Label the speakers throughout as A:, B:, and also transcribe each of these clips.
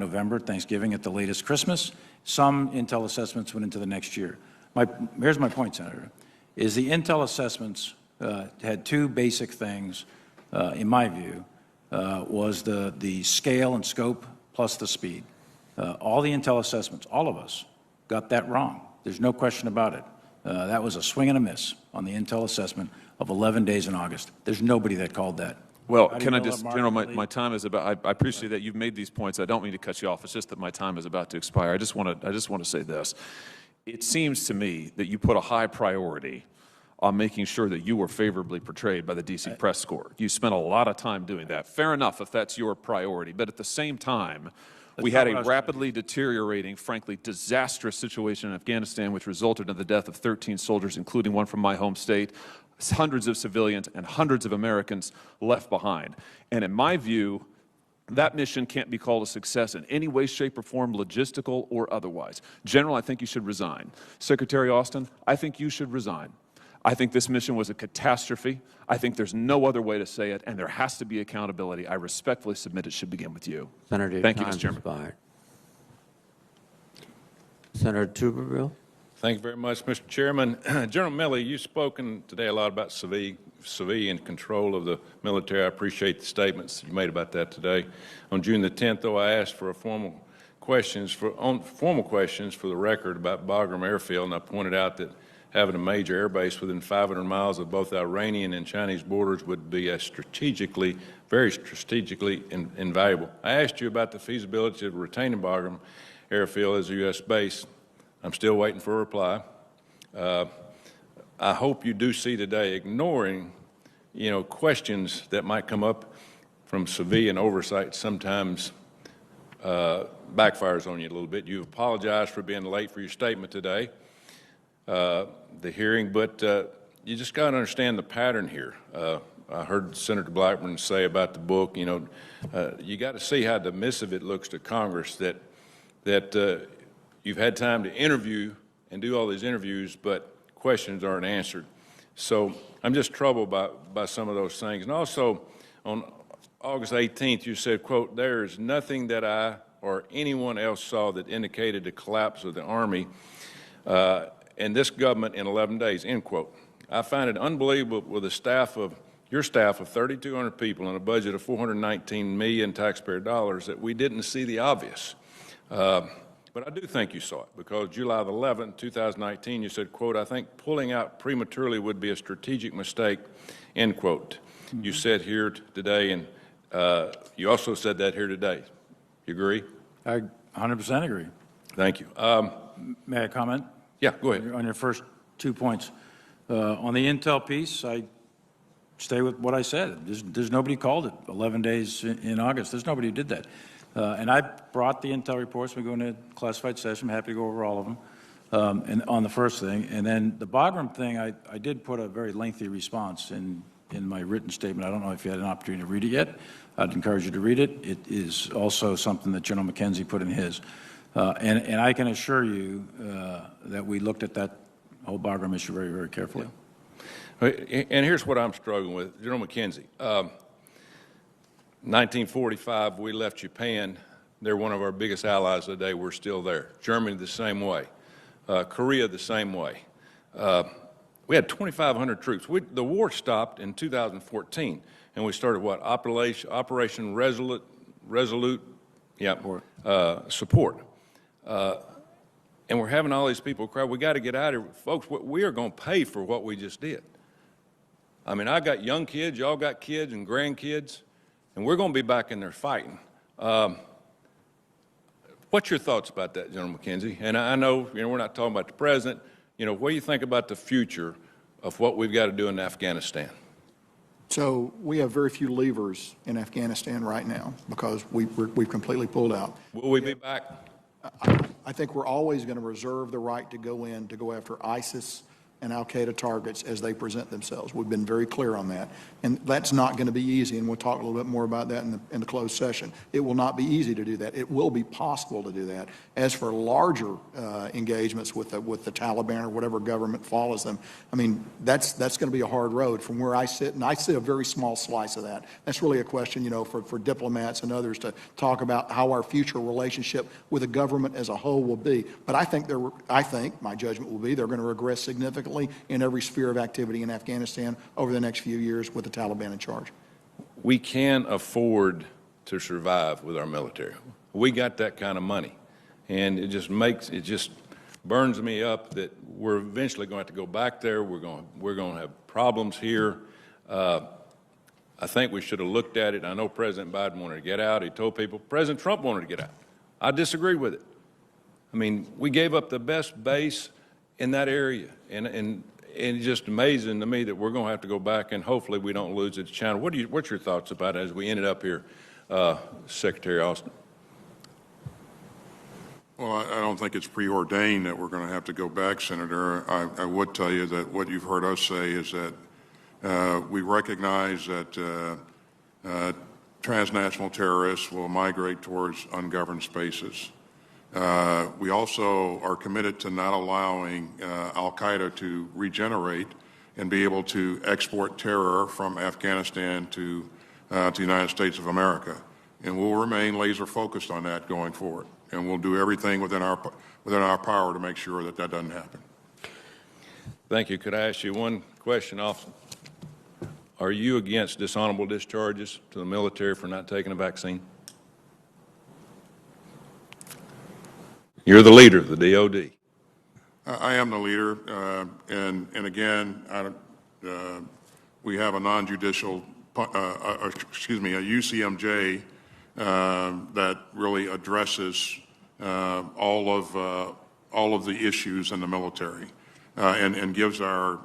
A: November, Thanksgiving at the latest, Christmas. Some intel assessments went into the next year. Here's my point, Senator, is the intel assessments had two basic things, in my view, was the scale and scope plus the speed. All the intel assessments, all of us, got that wrong. There's no question about it. That was a swing and a miss on the intel assessment of 11 days in August. There's nobody that called that.
B: Well, can I just, General, my time is about, I appreciate that you've made these points. I don't mean to cut you off. It's just that my time is about to expire. I just want to say this. It seems to me that you put a high priority on making sure that you were favorably portrayed by the D.C. press corps. You spent a lot of time doing that. Fair enough if that's your priority. But at the same time, we had a rapidly deteriorating, frankly, disastrous situation in Afghanistan, which resulted in the death of 13 soldiers, including one from my home state, hundreds of civilians and hundreds of Americans left behind. And in my view, that mission can't be called a success in any way, shape, or form, logistical or otherwise. General, I think you should resign. Secretary Austin, I think you should resign. I think this mission was a catastrophe. I think there's no other way to say it, and there has to be accountability. I respectfully submit it should begin with you.
C: Senator,
B: thank you, Mr. Chairman.
C: Expired. Senator Tuberville.
D: Thank you very much, Mr. Chairman. General Milley, you've spoken today a lot about civilian control of the military. I appreciate the statements you made about that today. On June the 10th, though, I asked for formal questions for the record about Bagram Airfield, and I pointed out that having a major air base within 500 miles of both Iranian and Chinese borders would be very strategically invaluable. I asked you about the feasibility of retaining Bagram Airfield as a U.S. base. I'm still waiting for a reply. I hope you do see today, ignoring, questions that might come up from civilian oversight sometimes backfires on you a little bit. You apologized for being late for your statement today. The hearing, but you just got to understand the pattern here. I heard Senator Blackburn say about the book, you got to see how dismissive it looks to Congress that you've had time to interview and do all these interviews, but questions aren't answered. So I'm just troubled by some of those things. And also on August 18th, you said, quote, "There is nothing that I or anyone else saw that indicated the collapse of the Army and this government in 11 days," end quote. I find it unbelievable with your staff of 3,200 people and a budget of $419 million taxpayer dollars that we didn't see the obvious. But I do think you saw it, because July 11, 2019, you said, quote, "I think pulling out prematurely would be a strategic mistake," end quote. Mm-hmm. You said here today, and you also said that here today. You agree?
A: I 100% agree.
D: Thank you.
A: May I comment?
D: Yeah, go ahead.
A: On your first 2 points. On the intel piece, I stay with what I said. There's nobody called it 11 days in August. There's nobody who did that. And I brought the intel reports. We go into classified session. I'm happy to go over all of them. And on the first thing. And then the Bagram thing, I did put a very lengthy response in my written statement. I don't know if you had an opportunity to read it yet. I'd encourage you to read it. It is also something that General McKenzie put in his. And I can assure you that we looked at that whole Bagram issue very, very carefully.
D: Yeah. And here's what I'm struggling with. General McKenzie, 1945, we left Japan. They're one of our biggest allies today. We're still there. Germany the same way. Korea the same way. We had 2,500 troops. The war stopped in 2014, and we started what? Operation Resolute support. And we're having all these people cry, "We got to get out of here." Folks, we are going to pay for what we just did. I mean, I got young kids, y'all got kids and grandkids, and we're going to be back in there fighting. What's your thoughts about that, General McKenzie? And I know, we're not talking about the president. What do you think about the future of what we've got to do in Afghanistan?
E: So we have very few levers in Afghanistan right now because we've completely pulled out.
D: Will we be back?
E: I think we're always going to reserve the right to go in to go after ISIS and al-Qaeda targets as they present themselves. We've been very clear on that. And that's not going to be easy, and we'll talk a little bit more about that in the closed session. It will not be easy to do that. It will be possible to do that. As for larger engagements with the Taliban or whatever government follows them, I mean, that's going to be a hard road from where I sit, and I see a very small slice of that. That's really a question, you know, for diplomats and others to talk about how our future relationship with the government as a whole will be. But I think my judgment will be they're going to regress significantly in every sphere of activity in Afghanistan over the next few years with the Taliban in charge.
D: We can afford to survive with our military. We got that kind of money. And it just burns me up that we're eventually going to have to go back there. We're going to have problems here. I think we should have looked at it. I know President Biden wanted to get out. He told people President Trump wanted to get out. I disagree with it. I mean, we gave up the best base in that area. And it's just amazing to me that we're going to have to go back, and hopefully we don't lose its channel. What's your thoughts about it as we ended up here, Secretary Austin?
F: Well, I don't think it's preordained that we're going to have to go back, Senator. I would tell you that what you've heard us say is that we recognize that transnational terrorists will migrate towards ungoverned spaces. We also are committed to not allowing al-Qaeda to regenerate and be able to export terror from Afghanistan to the United States of America. And we'll remain laser focused on that going forward. And we'll do everything within our power to make sure that that doesn't happen.
D: Thank you. Could I ask you one question, Austin? Are you against dishonorable discharges to the military for not taking a vaccine? You're the leader of the DOD.
F: I am the leader, and again, we have a non-judicial, a UCMJ that really addresses all of the issues in the military and gives our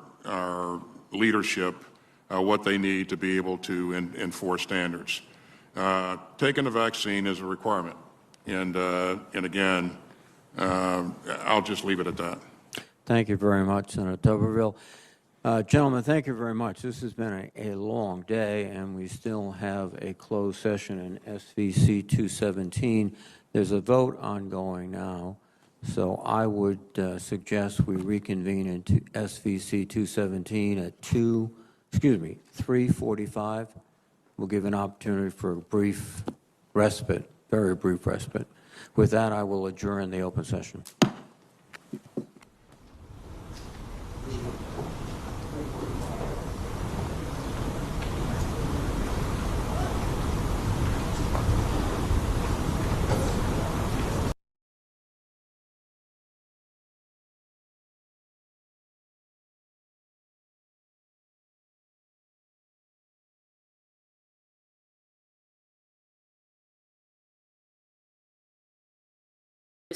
F: leadership what they need to be able to enforce standards. Taking the vaccine is a requirement, and again, I'll just leave it at that.
C: Thank you very much, Senator Tuberville. Gentlemen, thank you very much. This has been a long day, and we still have a closed session in SVC 217. There's a vote ongoing now, so I would suggest we reconvene into SVC 217 at 3:45. We'll give an opportunity for a brief respite, very brief respite. With that, I will adjourn the open session.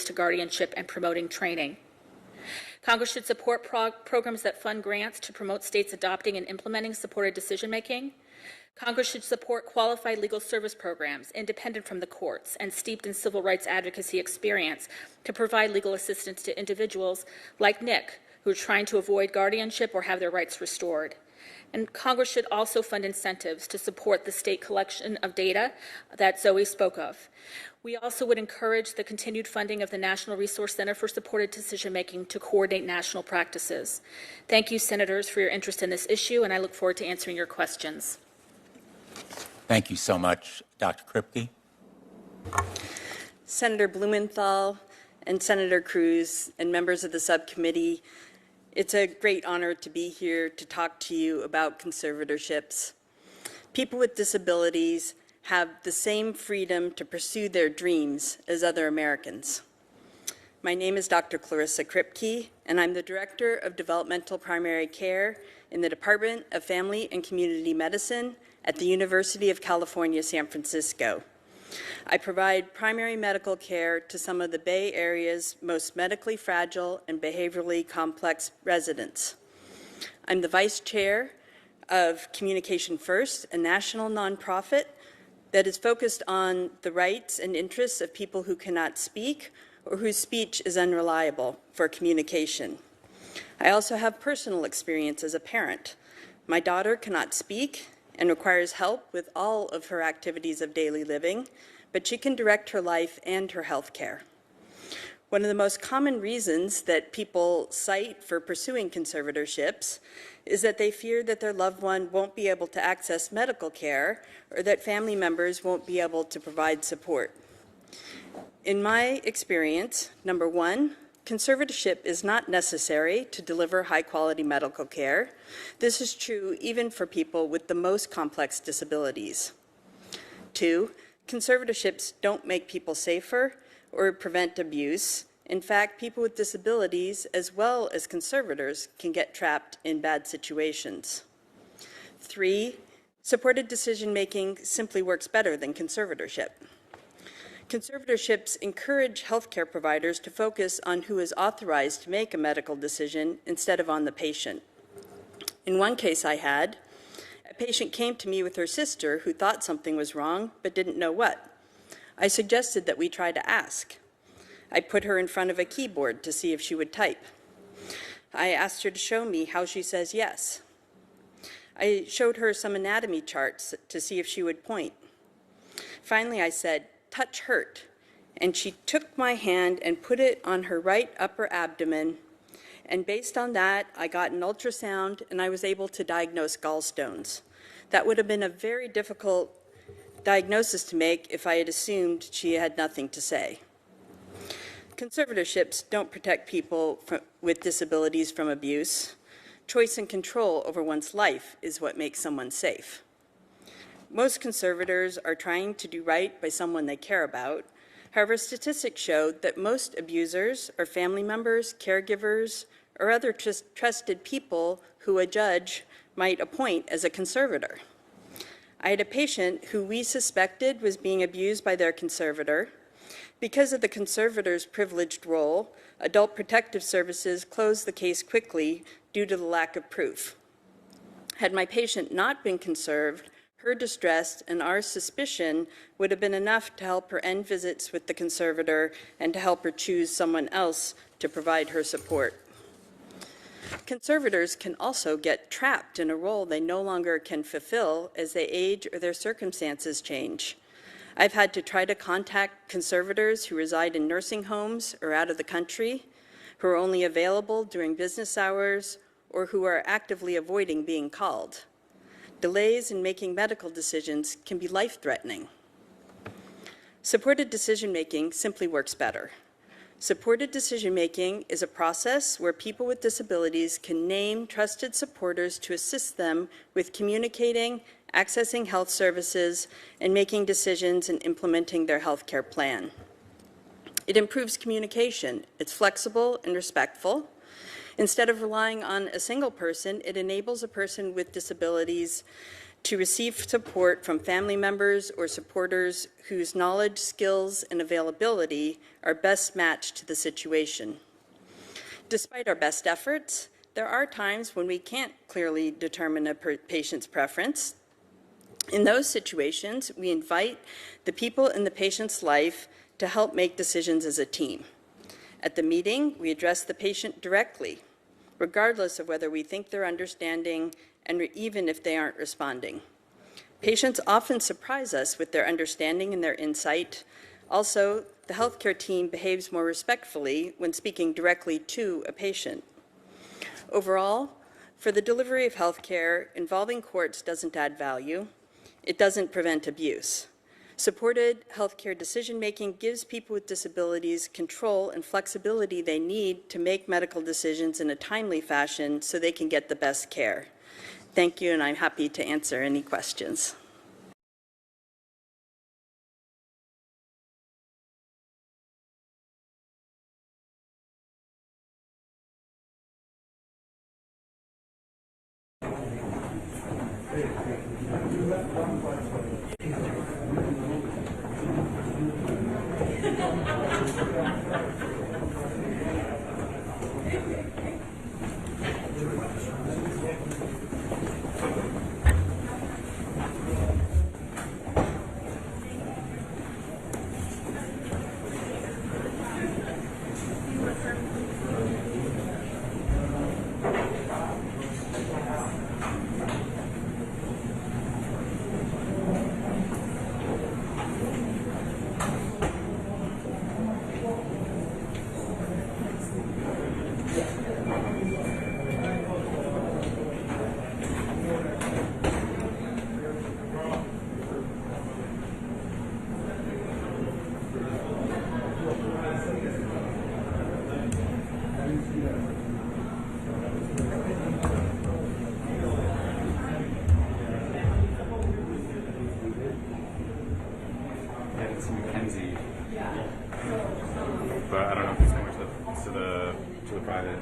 G: To guardianship and promoting training. Congress should support programs that fund grants to promote states adopting and implementing supported decision-making. Congress should support qualified legal service programs, independent from the courts and steeped in civil rights advocacy experience, to provide legal assistance to individuals like Nick, who are trying to avoid guardianship or have their rights restored. And Congress should also fund incentives to support the state collection of data that Zoe spoke of. We also would encourage the continued funding of the National Resource Center for Supported Decision-Making to coordinate national practices. Thank you, Senators, for your interest in this issue, and I look forward to answering your questions.
H: Thank you so much, Dr. Kripke.
I: Senator Blumenthal and Senator Cruz and members of the subcommittee, it's a great honor to be here to talk to you about conservatorships. People with disabilities have the same freedom to pursue their dreams as other Americans. My name is Dr. Clarissa Kripke, and I'm the Director of Developmental Primary Care in the Department of Family and Community Medicine at the University of California, San Francisco. I provide primary medical care to some of the Bay Area's most medically fragile and behaviorally complex residents. I'm the Vice Chair of Communication First, a national nonprofit that is focused on the rights and interests of people who cannot speak or whose speech is unreliable for communication. I also have personal experience as a parent. My daughter cannot speak and requires help with all of her activities of daily living, but she can direct her life and her health care. One of the most common reasons that people cite for pursuing conservatorships is that they fear that their loved one won't be able to access medical care or that family members won't be able to provide support. In my experience, number one, conservatorship is not necessary to deliver high-quality medical care. This is true even for people with the most complex disabilities. Two, conservatorships don't make people safer or prevent abuse. In fact, people with disabilities, as well as conservators, can get trapped in bad situations. Three, supported decision-making simply works better than conservatorship. Conservatorships encourage healthcare providers to focus on who is authorized to make a medical decision instead of on the patient. In one case I had, a patient came to me with her sister who thought something was wrong but didn't know what. I suggested that we try to ask. I put her in front of a keyboard to see if she would type. I asked her to show me how she says yes. I showed her some anatomy charts to see if she would point. Finally, I said, "Touch hurt," and she took my hand and put it on her right upper abdomen, and based on that, I got an ultrasound and I was able to diagnose gallstones. That would have been a very difficult diagnosis to make if I had assumed she had nothing to say. Conservatorships don't protect people with disabilities from abuse. Choice and control over one's life is what makes someone safe. Most conservators are trying to do right by someone they care about. However, statistics show that most abusers are family members, caregivers, or other trusted people who a judge might appoint as a conservator. I had a patient who we suspected was being abused by their conservator. Because of the conservator's privileged role, Adult Protective Services closed the case quickly due to the lack of proof. Had my patient not been conserved, her distress and our suspicion would have been enough to help her end visits with the conservator and to help her choose someone else to provide her support. Conservators can also get trapped in a role they no longer can fulfill as they age or their circumstances change. I've had to try to contact conservators who reside in nursing homes or out of the country, who are only available during business hours, or who are actively avoiding being called. Delays in making medical decisions can be life-threatening. Supported decision-making simply works better. Supported decision-making is a process where people with disabilities can name trusted supporters to assist them with communicating, accessing health services, and making decisions and implementing their health care plan. It improves communication. It's flexible and respectful. Instead of relying on a single person, it enables a person with disabilities to receive support from family members or supporters whose knowledge, skills, and availability are best matched to the situation. Despite our best efforts, there are times when we can't clearly determine a patient's preference. In those situations, we invite the people in the patient's life to help make decisions as a team. At the meeting, we address the patient directly, regardless of whether we think they're understanding and even if they aren't responding. Patients often surprise us with their understanding and their insight. Also, the healthcare team behaves more respectfully when speaking directly to a patient. Overall, for the delivery of healthcare, involving courts doesn't add value. It doesn't prevent abuse. Supported healthcare decision-making gives people with disabilities control and flexibility they need to make medical decisions in a timely fashion so they can get the best care. Thank you, and I'm happy to answer any questions.
J: It's Mackenzie, but I don't know if it's going to the private.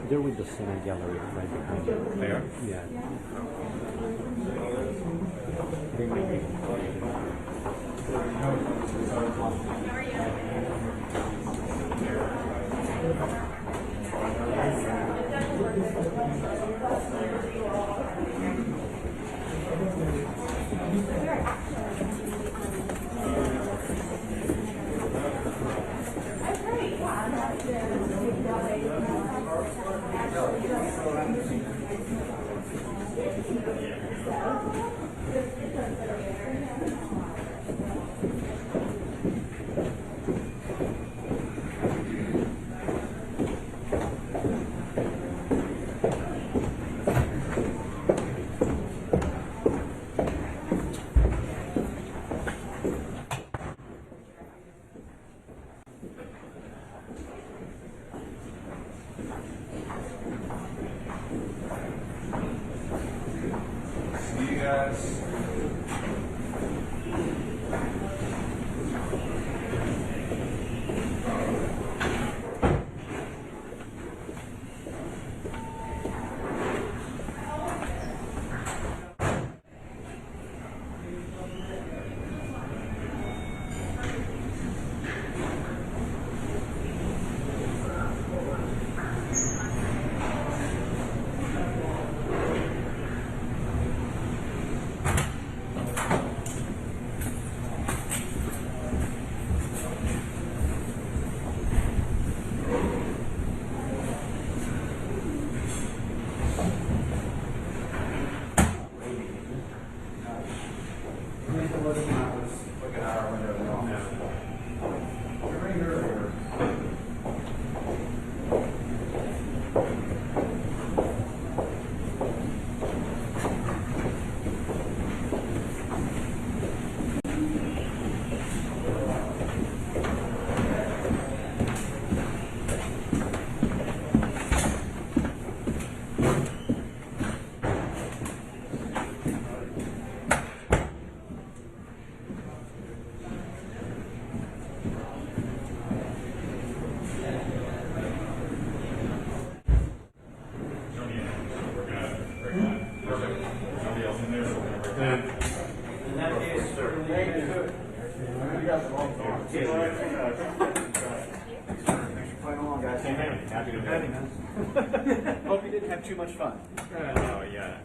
C: They're with the center gallery right behind you.
J: They are?
C: Yeah.
J: Hope you didn't have too much fun. Oh, yeah.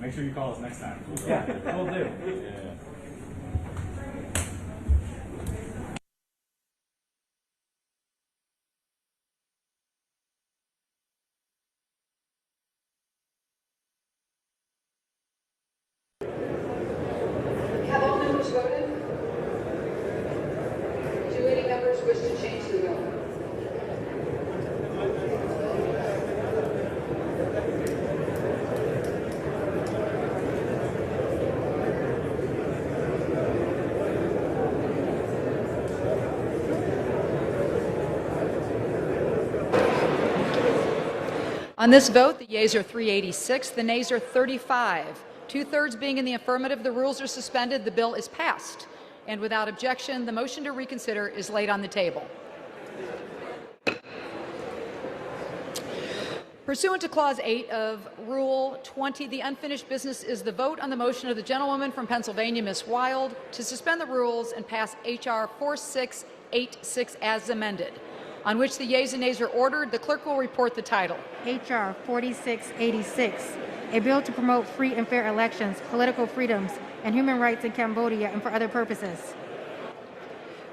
J: Make sure you call us next time. Yeah, we'll do. Yeah.
K: Have all members voted? Do any members wish to change the vote?
L: On this vote, the yeas are 386, the nays are 35. Two-thirds being in the affirmative, the rules are suspended, the bill is passed. And without objection, the motion to reconsider is laid on the table. Pursuant to Clause 8 of Rule 20, the unfinished business is the vote on the motion of the gentlewoman from Pennsylvania, Ms. Wild, to suspend the rules and pass H.R. 4686 as amended. On which the yeas and nays are ordered, the clerk will report the title.
M: H.R. 4686, a bill to promote free and fair elections, political freedoms, and human rights in Cambodia and for other purposes.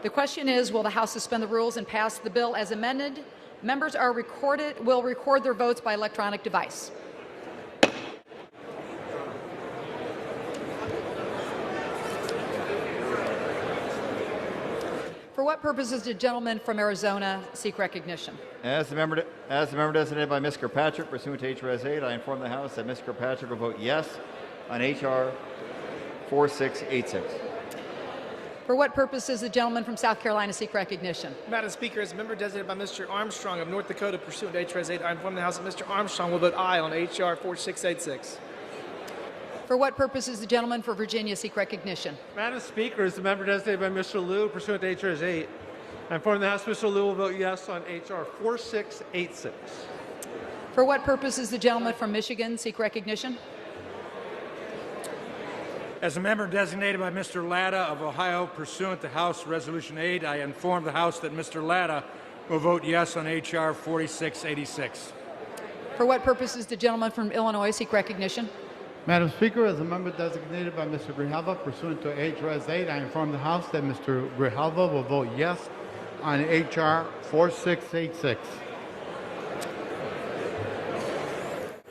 L: The question is, will the House suspend the rules and pass the bill as amended? Members will record their votes by electronic device. For what purpose does the gentleman from Arizona seek recognition?
J: As the member designated by Ms. Kirkpatrick, pursuant to H.R.S. 8, I inform the House that Ms. Kirkpatrick will vote yes on H.R. 4686.
L: For what purpose does the gentleman from South Carolina seek recognition?
N: Madam Speaker, as a member designated by Mr. Armstrong of North Dakota, pursuant to H.R.S. 8, I inform the House that Mr. Armstrong will vote aye on H.R. 4686.
L: For what purpose does the gentleman for Virginia seek recognition?
O: Madam Speaker, as the member designated by Mr. Liu, pursuant to H.R.S. 8, I inform the House Mr. Liu will vote yes on H.R. 4686.
L: For what purpose does the gentleman from Michigan seek recognition?
P: As a member designated by Mr. Latta of Ohio, pursuant to House Resolution 8, I inform the House that Mr. Latta will vote yes on H.R. 4686.
L: For what purpose does the gentleman from Illinois seek recognition?
Q: Madam Speaker, as a member designated by Mr. Grijalva, pursuant to H.R.S. 8, I inform the House that Mr. Grijalva will vote yes on H.R. 4686.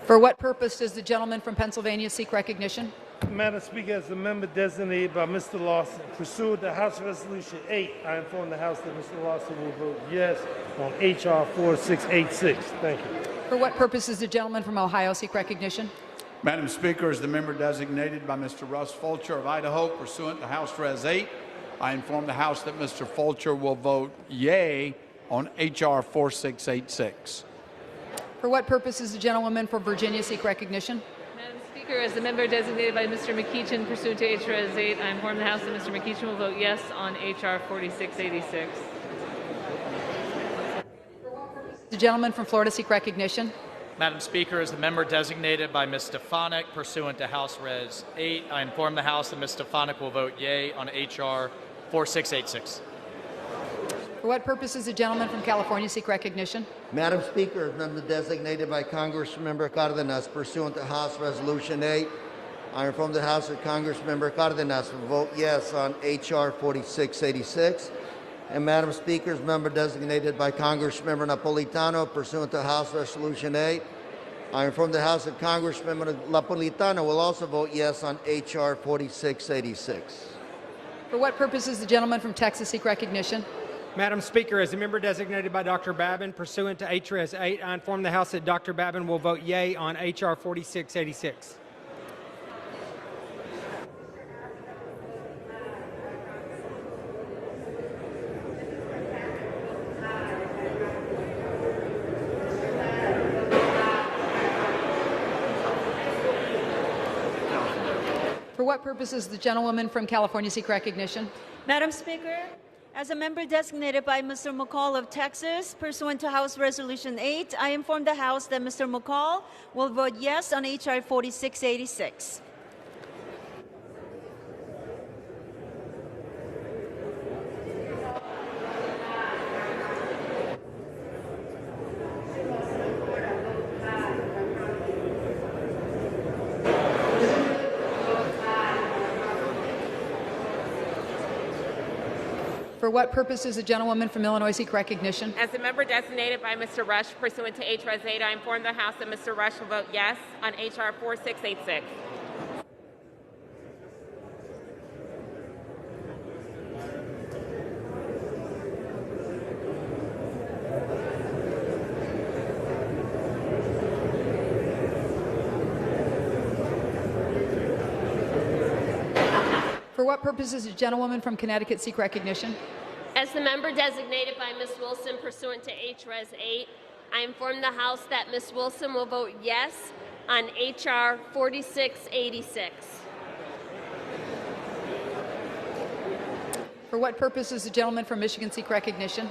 L: For what purpose does the gentleman from Pennsylvania seek recognition?
O: Madam Speaker, as a member designated by Mr. Lawson, pursuant to House Resolution 8, I inform the House that Mr. Lawson will vote yes on H.R. 4686. Thank you.
L: For what purpose does the gentleman from Ohio seek recognition?
R: Madam Speaker, as the member designated by Mr. Russ Fulcher of Idaho, pursuant to House Res 8, I inform the House that Mr. Fulcher will vote yea on H.R. 4686.
L: For what purpose does the gentlewoman from Virginia seek recognition?
S: Madam Speaker, as the member designated by Mr. McEachin, pursuant to H.R.S. 8, I inform the House that Mr. McEachin will vote yes on H.R. 4686.
L: The gentleman from Florida seek recognition?
T: Madam Speaker, as the member designated by Ms. Stefanik, pursuant to House Res 8, I inform the House that Ms. Stefanik will vote yea on H.R. 4686.
L: For what purpose does the gentleman from California seek recognition?
U: Madam Speaker, as member designated by Congressmember Cardenas, pursuant to House Resolution 8, I inform the House that Congressmember Cardenas will vote yes on H.R. 4686. And Madam Speaker, as member designated by Congressmember Napolitano, pursuant to House Resolution 8, I inform the House that Congressmember Napolitano will also vote yes on H.R. 4686.
L: For what purpose does the gentleman from Texas seek recognition?
V: Madam Speaker, as a member designated by Dr. Babin, pursuant to H.R.S. 8, I inform the House that Dr. Babin will vote yea on H.R. 4686.
L: For what purpose does the gentlewoman from California seek recognition?
W: Madam Speaker, as a member designated by Mr. McCall of Texas, pursuant to House Resolution 8, I inform the House that Mr. McCall will vote yes on H.R. 4686.
L: For what purpose does the gentlewoman from Illinois seek recognition?
X: As a member designated by Mr. Rush, pursuant to H.R.S. 8, I inform the House that Mr. Rush will vote yes on H.R. 4686.
L: For what purpose does the gentlewoman from Connecticut seek recognition?
Y: As the member designated by Ms. Wilson pursuant to H.R.S. 8, I inform the House that Ms. Wilson will vote yes on H.R. 4686.
L: For what purpose does the gentleman from Michigan seek recognition?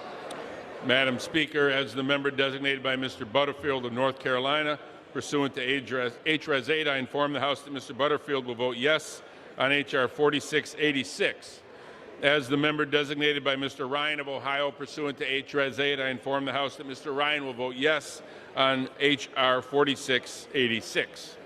A: Madam Speaker, as the member designated by Mr. Butterfield of North Carolina, pursuant to HRES 8, I inform the House that Mr. Butterfield will vote yes on H.R. 4686. As the member designated by Mr. Ryan of Ohio, pursuant to HRES 8, I inform the House that Mr. Ryan will vote yes on H.R. 4686.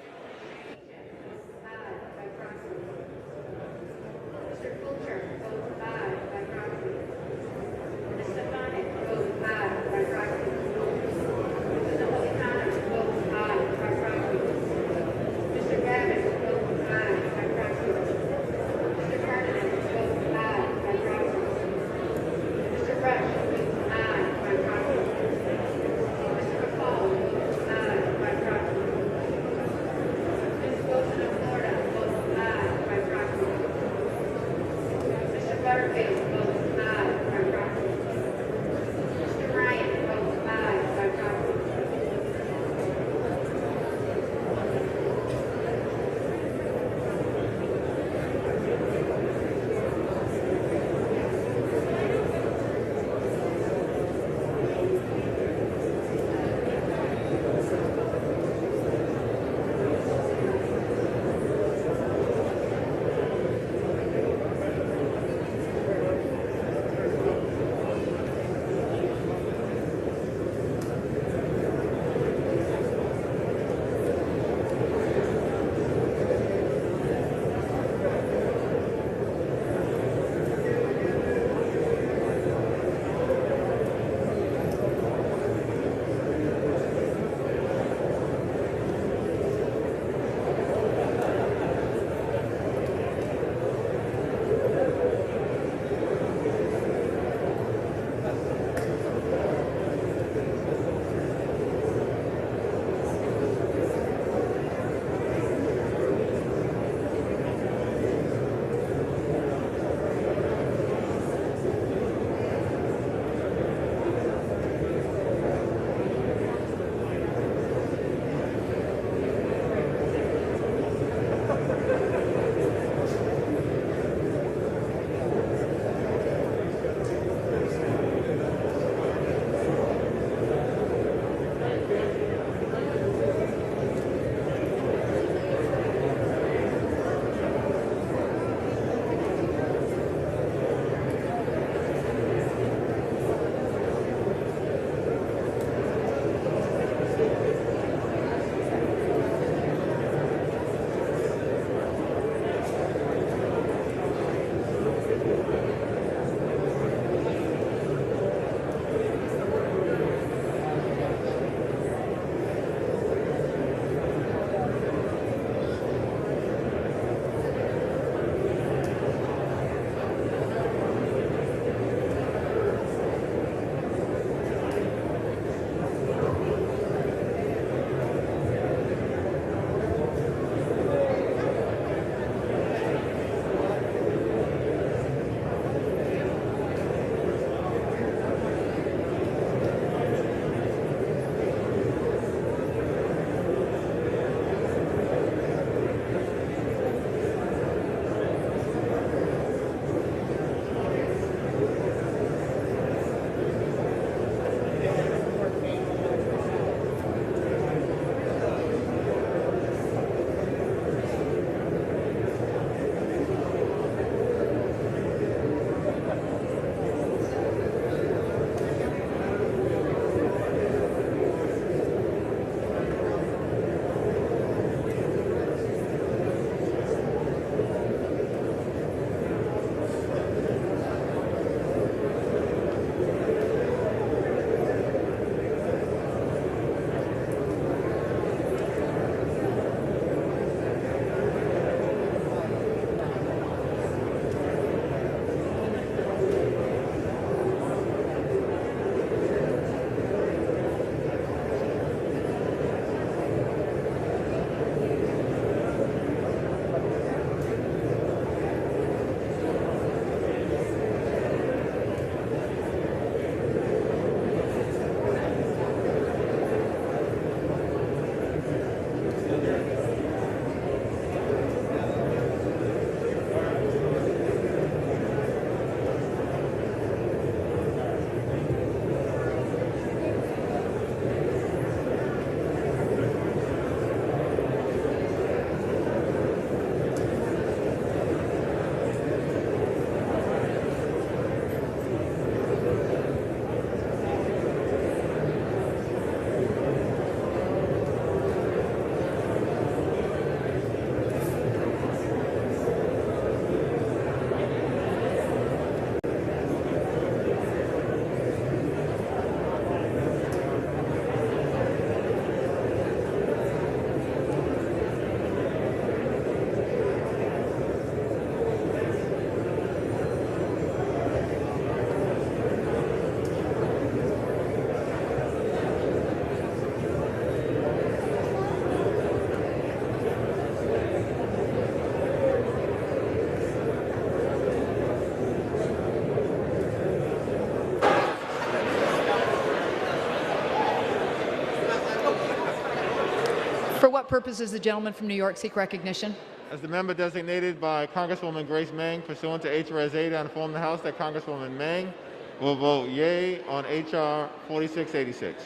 L: what purpose does the gentleman from New York seek recognition?
B: As the member designated by Congresswoman Grace Meng pursuant to H.R.S. 8, I inform the House that Congresswoman Meng will vote yea on H.R. 4686.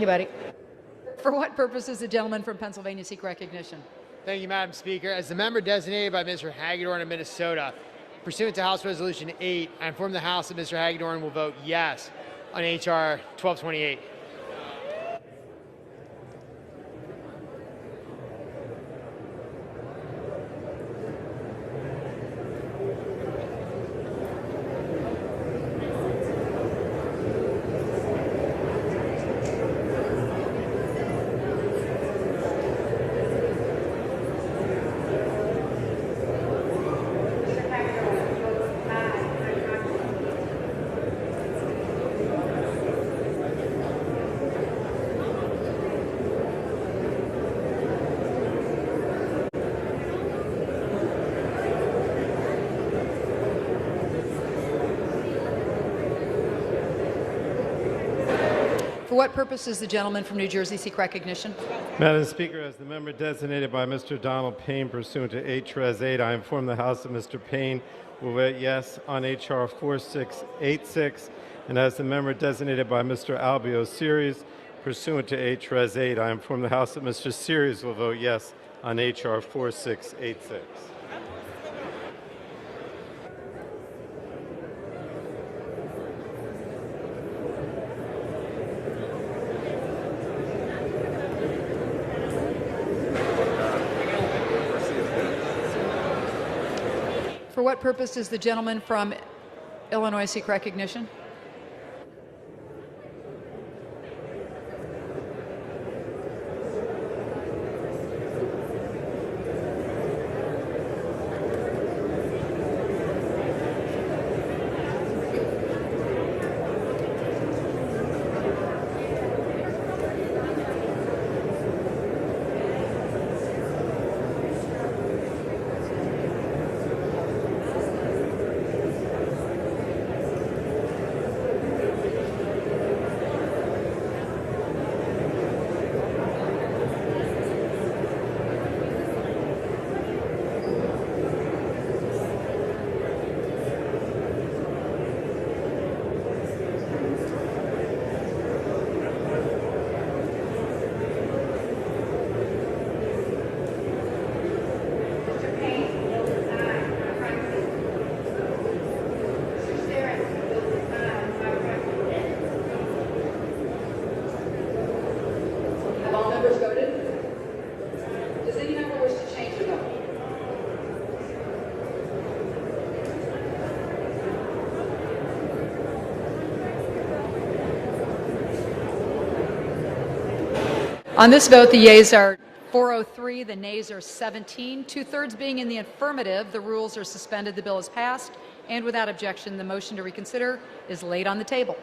L: Anybody? For what purpose does the gentleman from Pennsylvania seek recognition?
D: Thank you, Madam Speaker. As the member designated by Mr. Hagedorn of Minnesota, pursuant to House Resolution 8, I inform the House that Mr. Hagedorn will vote yes on H.R. 1228.
L: For what purpose does the gentleman from New Jersey seek recognition?
B: Madam Speaker, as the member designated by Mr. Donald Payne pursuant to H.R.S. 8, I inform the House that Mr. Payne will vote yes on H.R. 4686, and as the member designated by Mr. Albio Series pursuant to H.R.S. 8, I inform the House that Mr. Series will vote yes on H.R. 4686.
L: For what purpose does the gentleman from Illinois seek recognition? On this vote, the yeas are 403, the nays are 17. Two-thirds being in the affirmative, the rules are suspended, the bill is passed, and without objection, the motion to reconsider is laid on the table.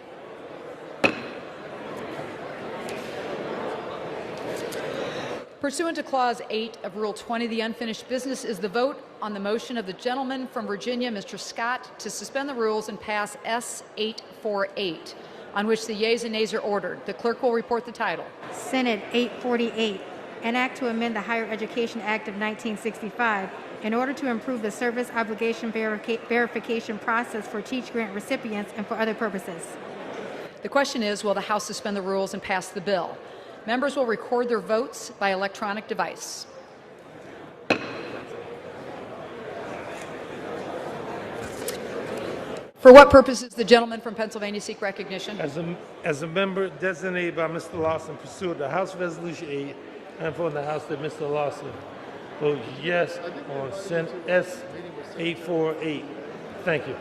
L: Pursuant to Clause 8 of Rule 20, the unfinished business is the vote on the motion of the gentleman from Virginia, Mr. Scott, to suspend the rules and pass S-848, on which the yeas and nays are ordered. The clerk will report the title.
M: Senate 848, an act to amend the Higher Education Act of 1965 in order to improve the service obligation verification process for Teach Grant recipients and for other purposes.
L: The question is, will the House suspend the rules and pass the bill? Members will record their votes by electronic device. For what purpose does the gentleman from Pennsylvania seek recognition?
O: As a member designated by Mr. Lawson pursuant to House Resolution 8, I inform the House that Mr. Lawson votes yes on Senate S-848. Thank you.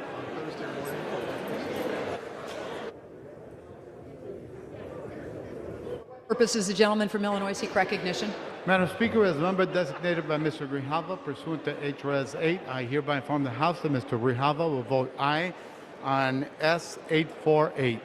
L: Purpose does the gentleman from Illinois seek recognition?
Q: Madam Speaker, as a member designated by Mr. Grijalva pursuant to HRS 8, I hereby inform the House that Mr. Grijalva will vote aye on S-848.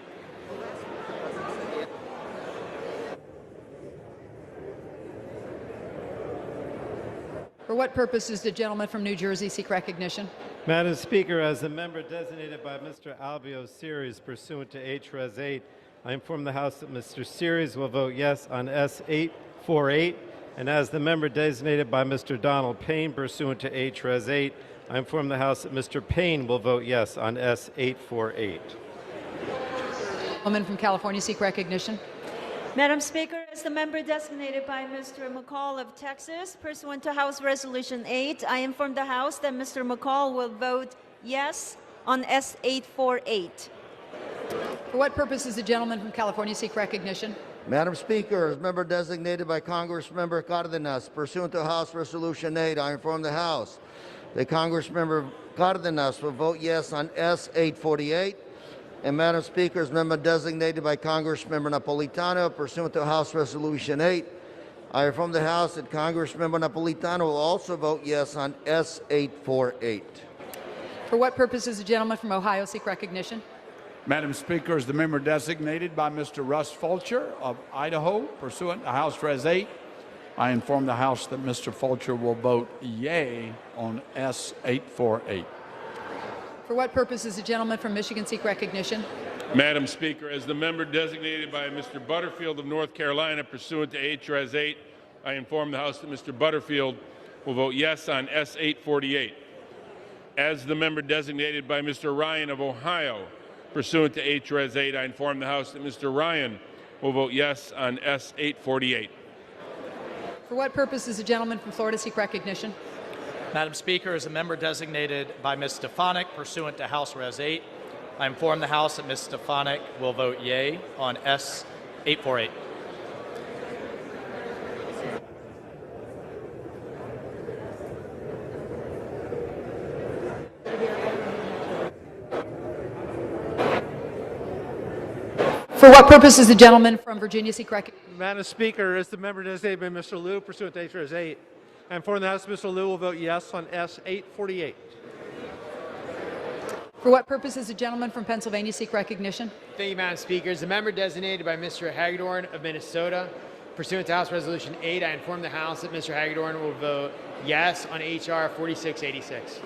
L: For what purpose does the gentleman from New Jersey seek recognition?
B: Madam Speaker, as a member designated by Mr. Alvio Series pursuant to HRS 8, I inform the House that Mr. Series will vote yes on S-848, and as the member designated by Mr. Donald Payne pursuant to HRS 8, I inform the House that Mr. Payne will vote yes on S-848.
L: Woman from California seek recognition?
W: Madam Speaker, as the member designated by Mr. McCall of Texas, pursuant to House Resolution 8, I inform the House that Mr. McCall will vote yes on S-848.
L: For what purpose does the gentleman from California seek recognition?
U: Madam Speaker, as member designated by Congressmember Cardenas, pursuant to House Resolution 8, I inform the House that Congressmember Cardenas will vote yes on S-848. And Madam Speaker, as member designated by Congressmember Napolitano, pursuant to House Resolution 8, I inform the House that Congressmember Napolitano will also vote yes on S-848.
L: For what purpose does the gentleman from Ohio seek recognition?
R: Madam Speaker, as the member designated by Mr. Russ Fulcher of Idaho, pursuant to House Res 8, I inform the House that Mr. Fulcher will vote yea on S-848.
L: For what purpose does the gentleman from Michigan seek recognition?
A: Madam Speaker, as the member designated by Mr. Butterfield of North Carolina pursuant to HRS 8, I inform the House that Mr. Butterfield will vote yes on S-848. As the member designated by Mr. Ryan of Ohio pursuant to HRS 8, I inform the House that Mr. Ryan will vote yes on S-848.
L: For what purpose does the gentleman from Florida seek recognition?
T: Madam Speaker, as a member designated by Ms. Stefanik pursuant to House Res 8, I inform the House that Ms. Stefanik will vote yea on S-848.
L: For what purpose is the gentleman from Virginia seek recognition?
B: Madam Speaker, as the member designated by Mr. Liu pursuant to H.R.S. 8, I inform the House Mr. Liu will vote yes on S. 848.
L: For what purpose is the gentleman from Pennsylvania seek recognition?
D: Thank you, Madam Speaker. As the member designated by Mr. Hagedorn of Minnesota, pursuant to House Resolution 8, I inform the House that Mr. Hagedorn will vote yes on H.R. 4686.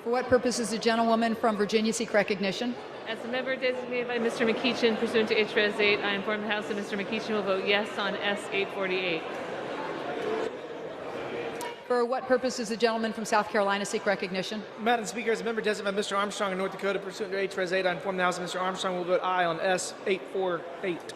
L: For what purpose is the gentlewoman from Virginia seek recognition?
S: As the member designated by Mr. McEachin pursuant to H.R.S. 8, I inform the House that Mr. McEachin will vote yes on S. 848.
L: For what purpose is the gentleman from South Carolina seek recognition?
N: Madam Speaker, as a member designated by Mr. Armstrong of North Dakota pursuant to H.R.S. 8, I inform the House that Mr. Armstrong will vote aye on S. 848.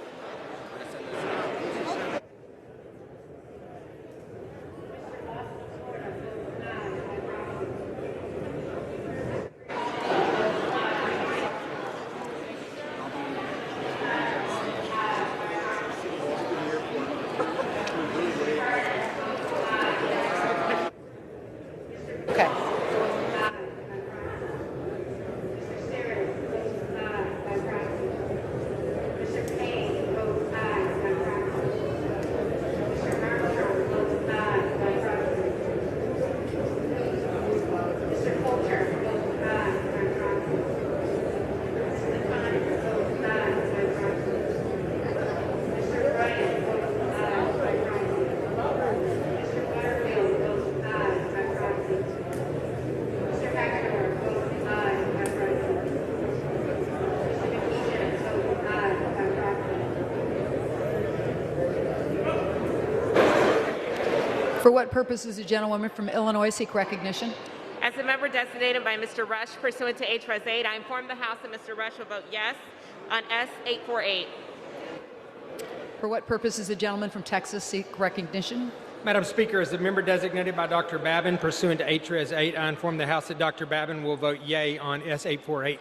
L: For what purpose is the gentlewoman from Illinois seek recognition?
X: As a member designated by Mr. Rush pursuant to H.R.S. 8, I inform the House that Mr. Rush will vote yes on S. 848.
L: For what purpose is the gentleman from Texas seek recognition?
V: Madam Speaker, as the member designated by Dr. Babin pursuant to H.R.S. 8, I inform the House that Dr. Babin will vote yea on S. 848.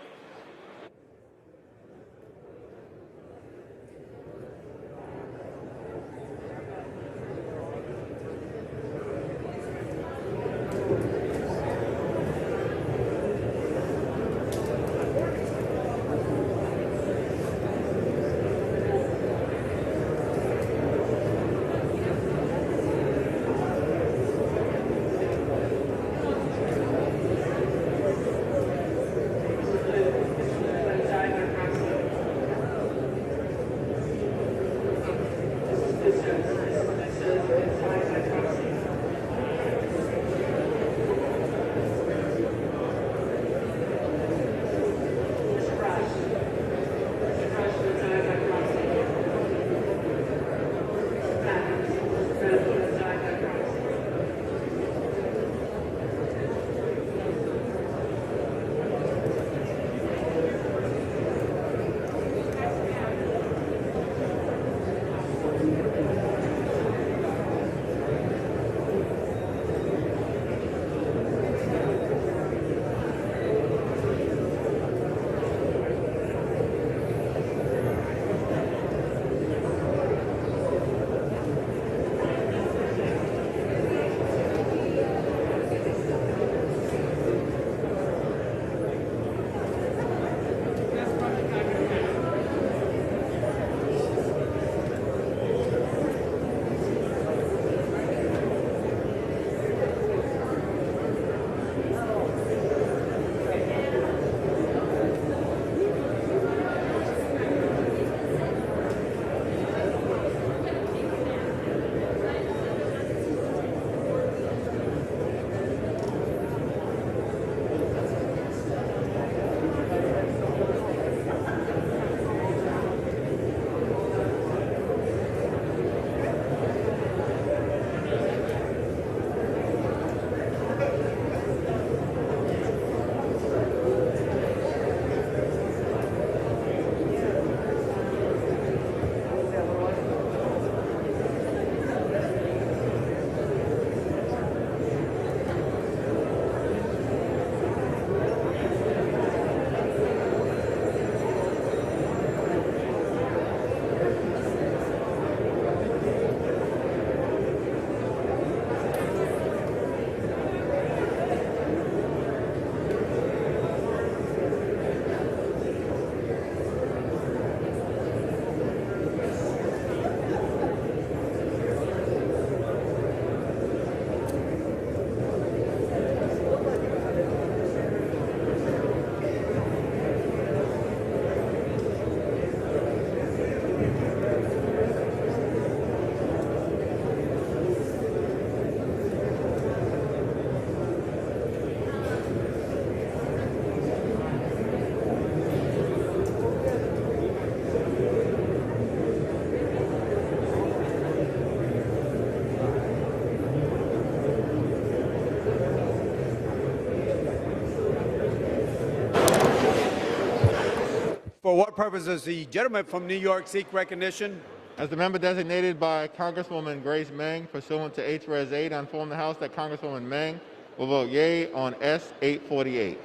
E: For what purpose does the gentleman from New York seek recognition?
F: As the member designated by Congresswoman Grace Meng pursuant to H-Res 8, I inform the House that Congresswoman Meng will vote yea on S 848.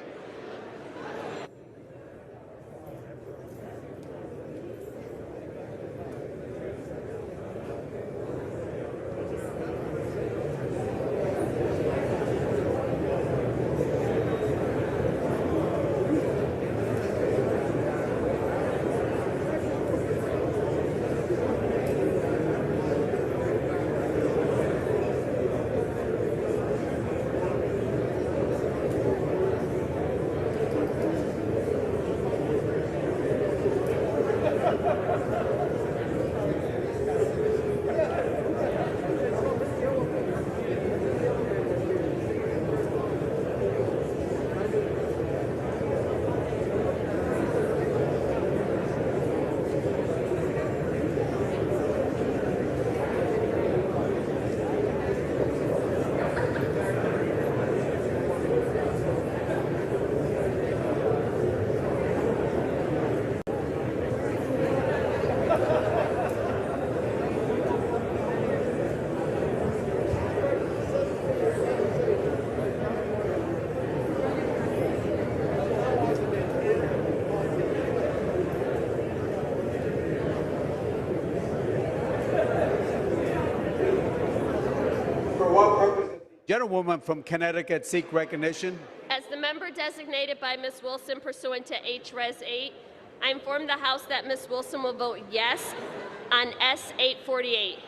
E: Gentlewoman from Connecticut seek recognition.
Y: As the member designated by Ms. Wilson pursuant to H-Res 8, I inform the House that Ms. Wilson will vote yes on S 848.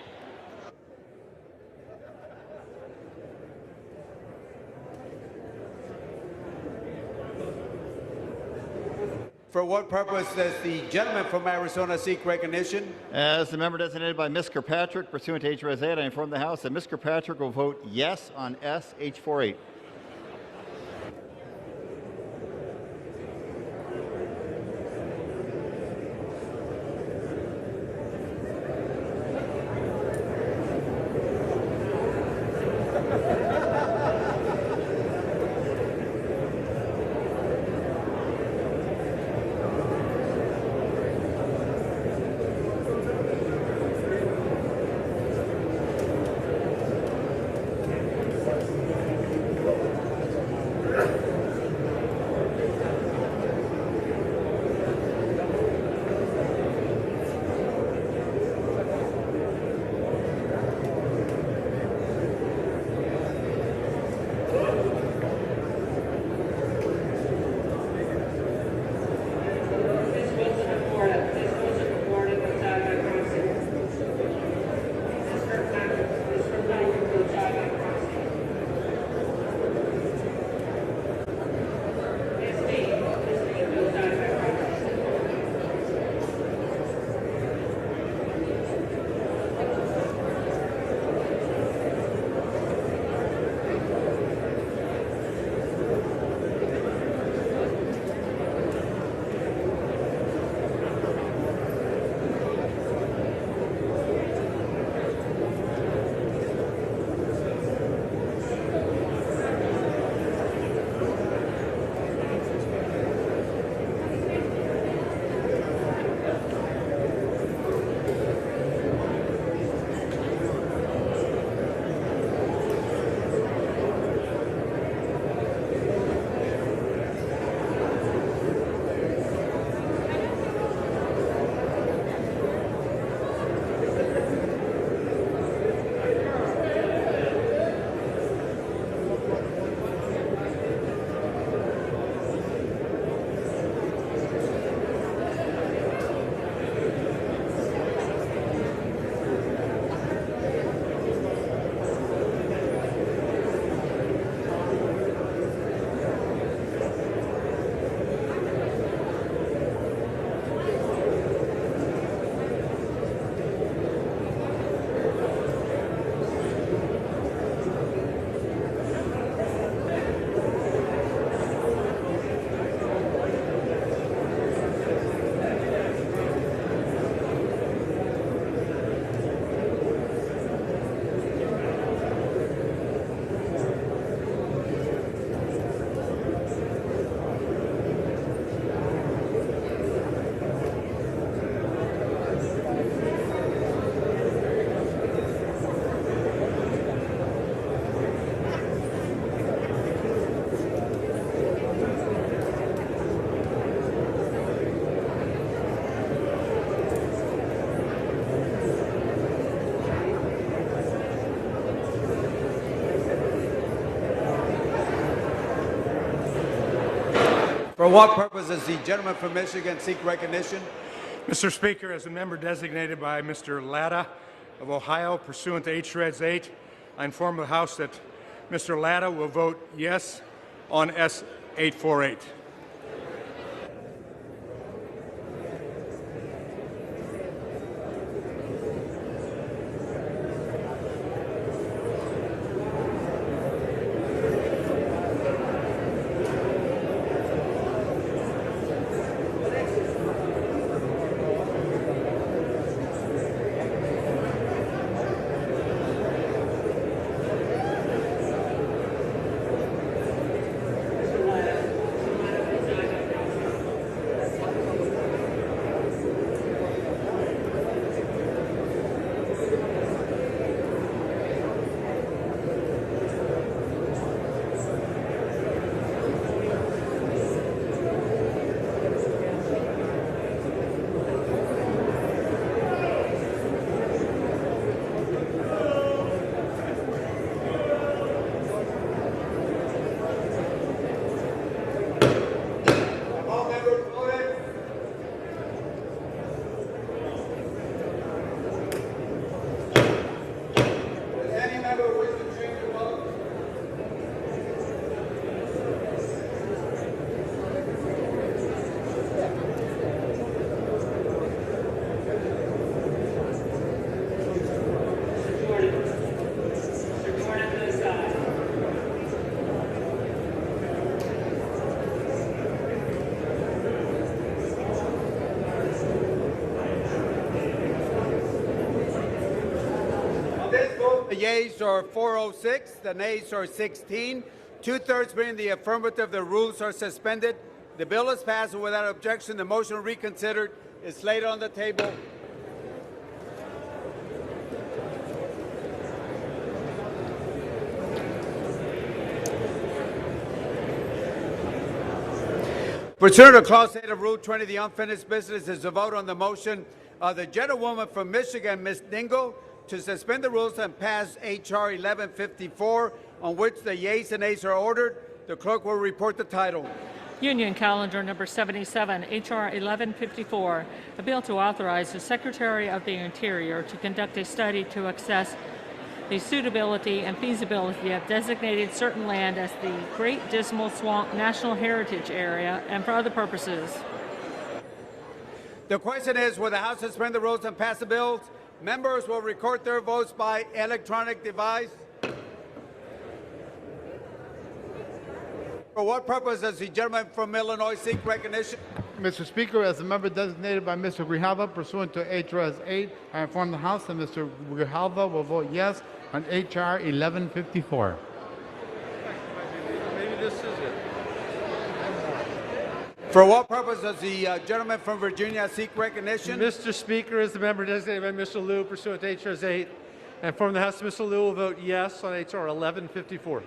E: For what purpose does the gentleman from Arizona seek recognition?
J: As the member designated by Ms. Kirkpatrick pursuant to H-Res 8, I inform the House that Ms. Kirkpatrick will vote yes on S H48.
E: For what purpose does the gentleman from Michigan seek recognition?
P: Mr. Speaker, as a member designated by Mr. Latta of Ohio, pursuant to H-Res 8, I inform the House that Mr. Latta will vote yes on S-848.
E: The yeas are 406, the nays are 16. Two-thirds being the affirmative, the rules are suspended. The bill is passed and without objection. The motion reconsidered is laid on the table. Pursuant to Clause 8 of Rule 20, the unfinished business is a vote on the motion of the gentlewoman from Michigan, Ms. Dingle, to suspend the rules and pass H.R. 1154, on which the yeas and nays are ordered. The clerk will report the title.
S: Union Calendar Number 77, H.R. 1154, a bill to authorize the Secretary of the Interior to conduct a study to assess the suitability and feasibility of designating certain land as the Great Dismal Swamp National Heritage Area and for other purposes.
E: The question is, will the House suspend the rules and pass the bills? Members will record their votes by electronic device. For what purpose does the gentleman from Illinois seek recognition?
Q: Mr. Speaker, as a member designated by Mr. Grijalva pursuant to H.R.S. 8, I inform the House that Mr. Grijalva will vote yes on H.R. 1154.
O: Maybe this is it.
E: For what purpose does the gentleman from Virginia seek recognition?
B: Mr. Speaker, as the member designated by Mr. Liu pursuant to H.R.S. 8, I inform the House that Mr. Liu will vote yes on H.R. 1154.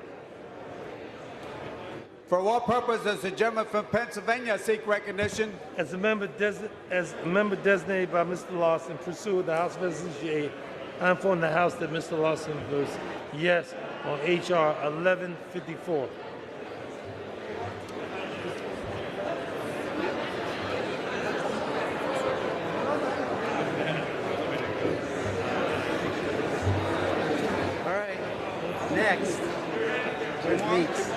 E: For what purpose does the gentleman from Pennsylvania seek recognition?
O: As a member designated by Mr. Lawson, pursuant to House Resolution 8, I inform the House that Mr. Lawson votes yes on H.R. 1154.
E: All right. Next. Where's Meeks?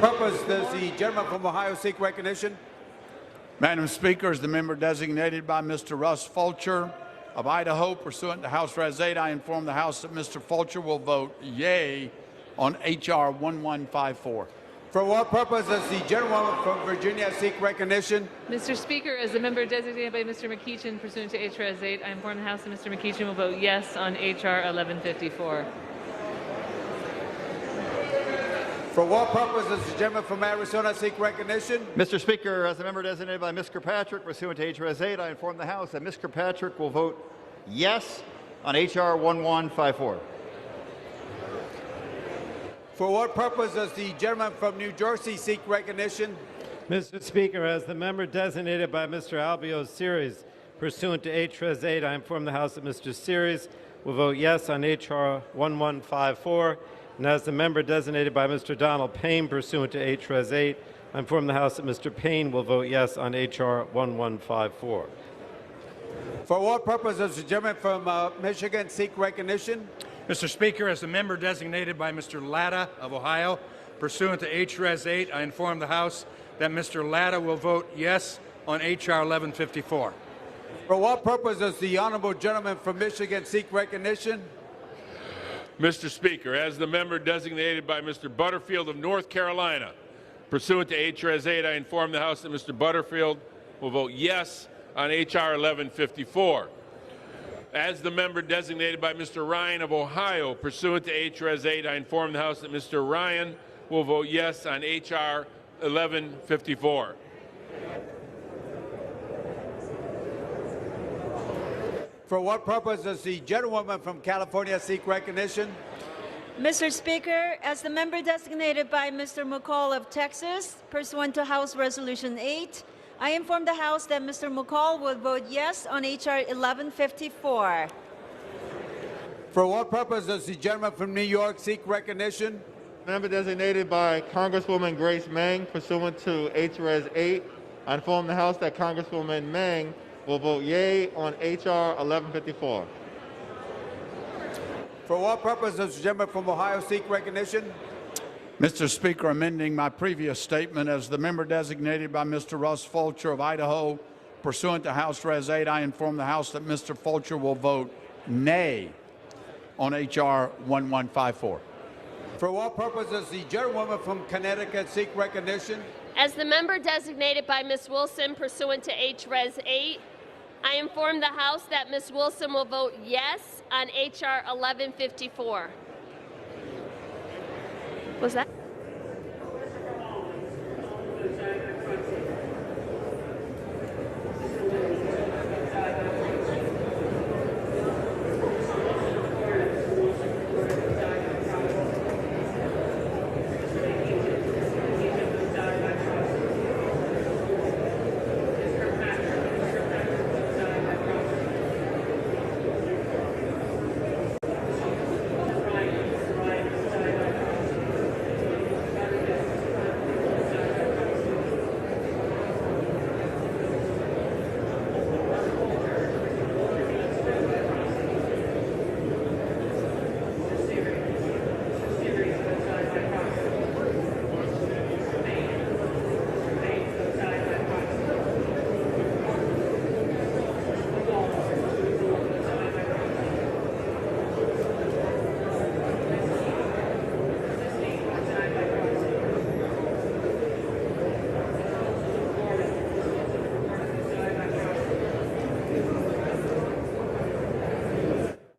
E: Purpose does the gentleman from Ohio seek recognition?
R: Madam Speaker, as the member designated by Mr. Russ Fulcher of Idaho, pursuant to House Res 8, I inform the House that Mr. Fulcher will vote yea on H.R. 1154.
E: For what purpose does the gentlewoman from Virginia seek recognition?
S: Mr. Speaker, as the member designated by Mr. McEachin pursuant to H.R.S. 8, I inform the House that Mr. McEachin will vote yes on H.R. 1154.
E: For what purpose does the gentleman from Arizona seek recognition?
J: Mr. Speaker, as a member designated by Ms. Kirkpatrick, pursuant to H.R.S. 8, I inform the House that Ms. Kirkpatrick will vote yes on H.R. 1154.
E: For what purpose does the gentleman from New Jersey seek recognition?
B: Mr. Speaker, as the member designated by Mr. Albio Series, pursuant to H.R.S. 8, I inform the House that Mr. Series will vote yes on H.R. 1154. And as the member designated by Mr. Donald Payne pursuant to H. Res. 8, I inform the House that Mr. Payne will vote yes on H.R. 1154.
E: For what purpose does the gentleman from Michigan seek recognition?
P: Mr. Speaker, as the member designated by Mr. Latta of Ohio, pursuant to H. Res. 8, I inform the House that Mr. Latta will vote yes on H.R. 1154.
E: For what purpose does the honorable gentleman from Michigan seek recognition?
A: Mr. Speaker, as the member designated by Mr. Butterfield of North Carolina, pursuant to H. Res. 8, I inform the House that Mr. Butterfield will vote yes on H.R. 1154. As the member designated by Mr. Ryan of Ohio, pursuant to H. Res. 8, I inform the House that Mr. Ryan will vote yes on H.R. 1154.
E: For what purpose does the gentlewoman from California seek recognition?
W: Mr. Speaker, as the member designated by Mr. McCall of Texas, pursuant to House Resolution 8, I inform the House that Mr. McCall will vote yes on H.R. 1154.
E: For what purpose does the gentleman from New York seek recognition?
F: Member designated by Congresswoman Grace Meng, pursuant to H. Res. 8, I inform the House that Congresswoman Meng will vote yea on H.R. 1154.
E: For what purpose does the gentleman from Ohio seek recognition?
R: Mr. Speaker, amending my previous statement, as the member designated by Mr. Russ Fulcher of Idaho, pursuant to House Res. 8, I inform the House that Mr. Fulcher will vote nay on H.R. 1154.
E: For what purpose does the gentlewoman from Connecticut seek recognition?
Y: As the member designated by Ms. Wilson pursuant to H. Res. 8, I inform the House that Ms. Wilson will vote yes on H.R. 1154. Was that?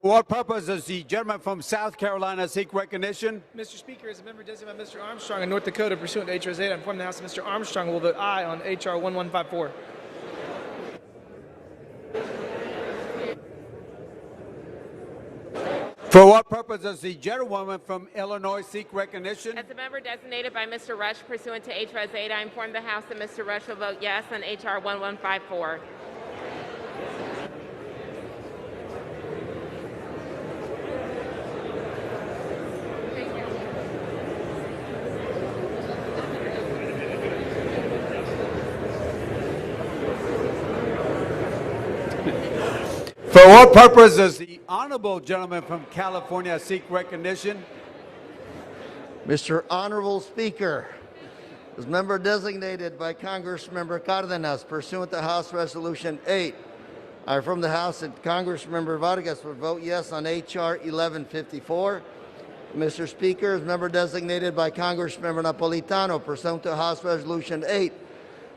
E: For what purpose does the gentleman from South Carolina seek recognition?
N: Mr. Speaker, as a member designated by Mr. Armstrong of North Dakota, pursuant to H. Res. 8, I inform the House that Mr. Armstrong will vote aye on H.R. 1154.
E: For what purpose does the gentlewoman from Illinois seek recognition?
X: As a member designated by Mr. Rush pursuant to H. Res. 8, I inform the House that Mr. Rush will vote yes on H.R. 1154.
E: For what purpose does the honorable gentleman from California seek recognition?
U: Mr. Honorable Speaker, as member designated by Congressmember Cardenas pursuant to House Resolution 8, I inform the House that Congressmember Vargas will vote yes on H.R. 1154. Mr. Speaker, as member designated by Congressmember Napolitano pursuant to House Resolution 8,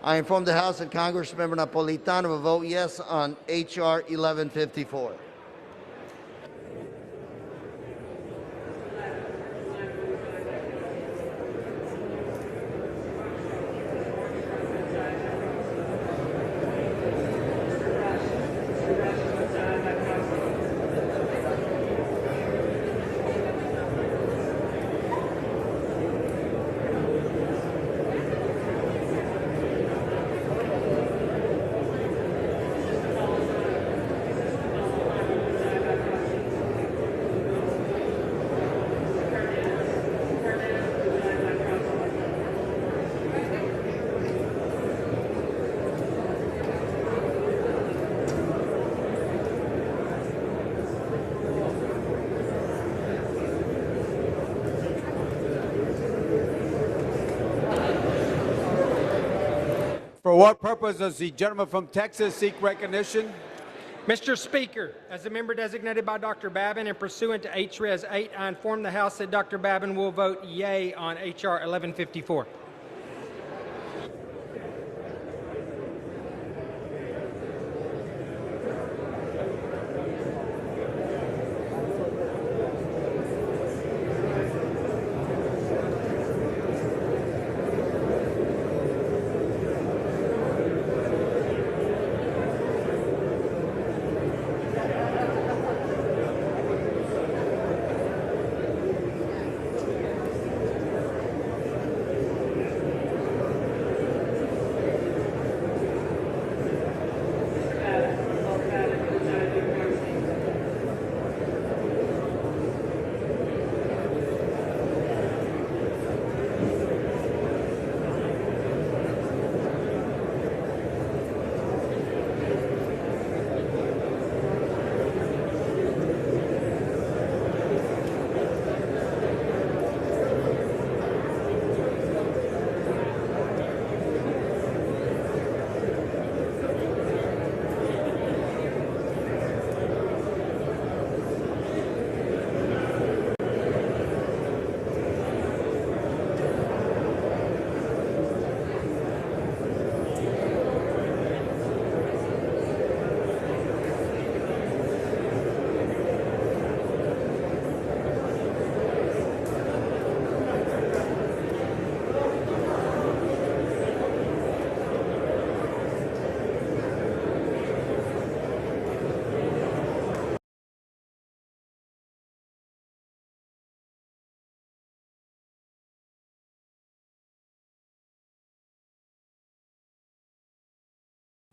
U: I inform the House that Congressmember Napolitano will vote yes on H.R. 1154.
E: For what purpose does the gentleman from Texas seek recognition?
V: Mr. Speaker, as a member designated by Dr. Babin and pursuant to H.Res. 8, I inform the House that Dr. Babin will vote yea on H.R. 1154.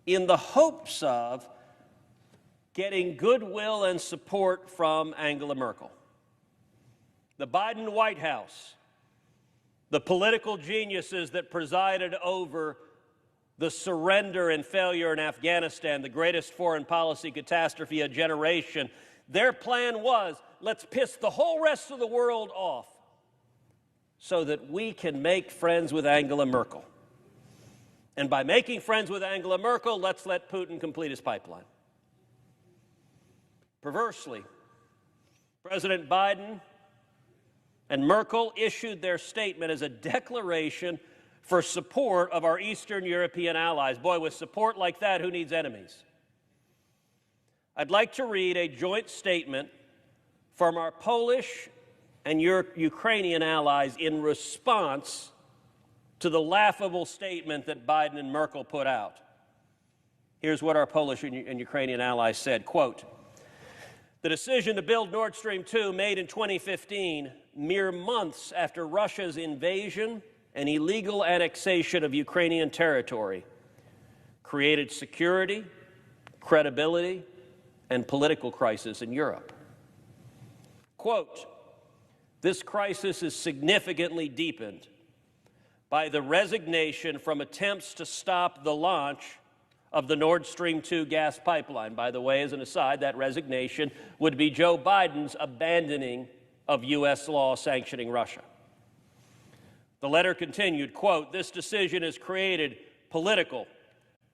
C: in the hopes of getting goodwill and support from Angela Merkel. The Biden White House, the political geniuses that presided over the surrender and failure in Afghanistan, the greatest foreign policy catastrophe of a generation, their plan was, let's piss the whole rest of the world off so that we can make friends with Angela Merkel. And by making friends with Angela Merkel, let's let Putin complete his pipeline. Perversely, President Biden and Merkel issued their statement as a declaration for support of our Eastern European allies. Boy, with support like that, who needs enemies? I'd like to read a joint statement from our Polish and Ukrainian allies in response to the laughable statement that Biden and Merkel put out. Here's what our Polish and Ukrainian allies said, quote, "The decision to build Nord Stream 2 made in 2015, mere months after Russia's invasion and illegal annexation of Ukrainian territory, created security, credibility, and political crisis in Europe. Quote, this crisis is significantly deepened by the resignation from attempts to stop the launch of the Nord Stream 2 gas pipeline." By the way, as an aside, that resignation would be Joe Biden's abandoning of U.S. law sanctioning Russia. The letter continued, quote, "This decision has created political,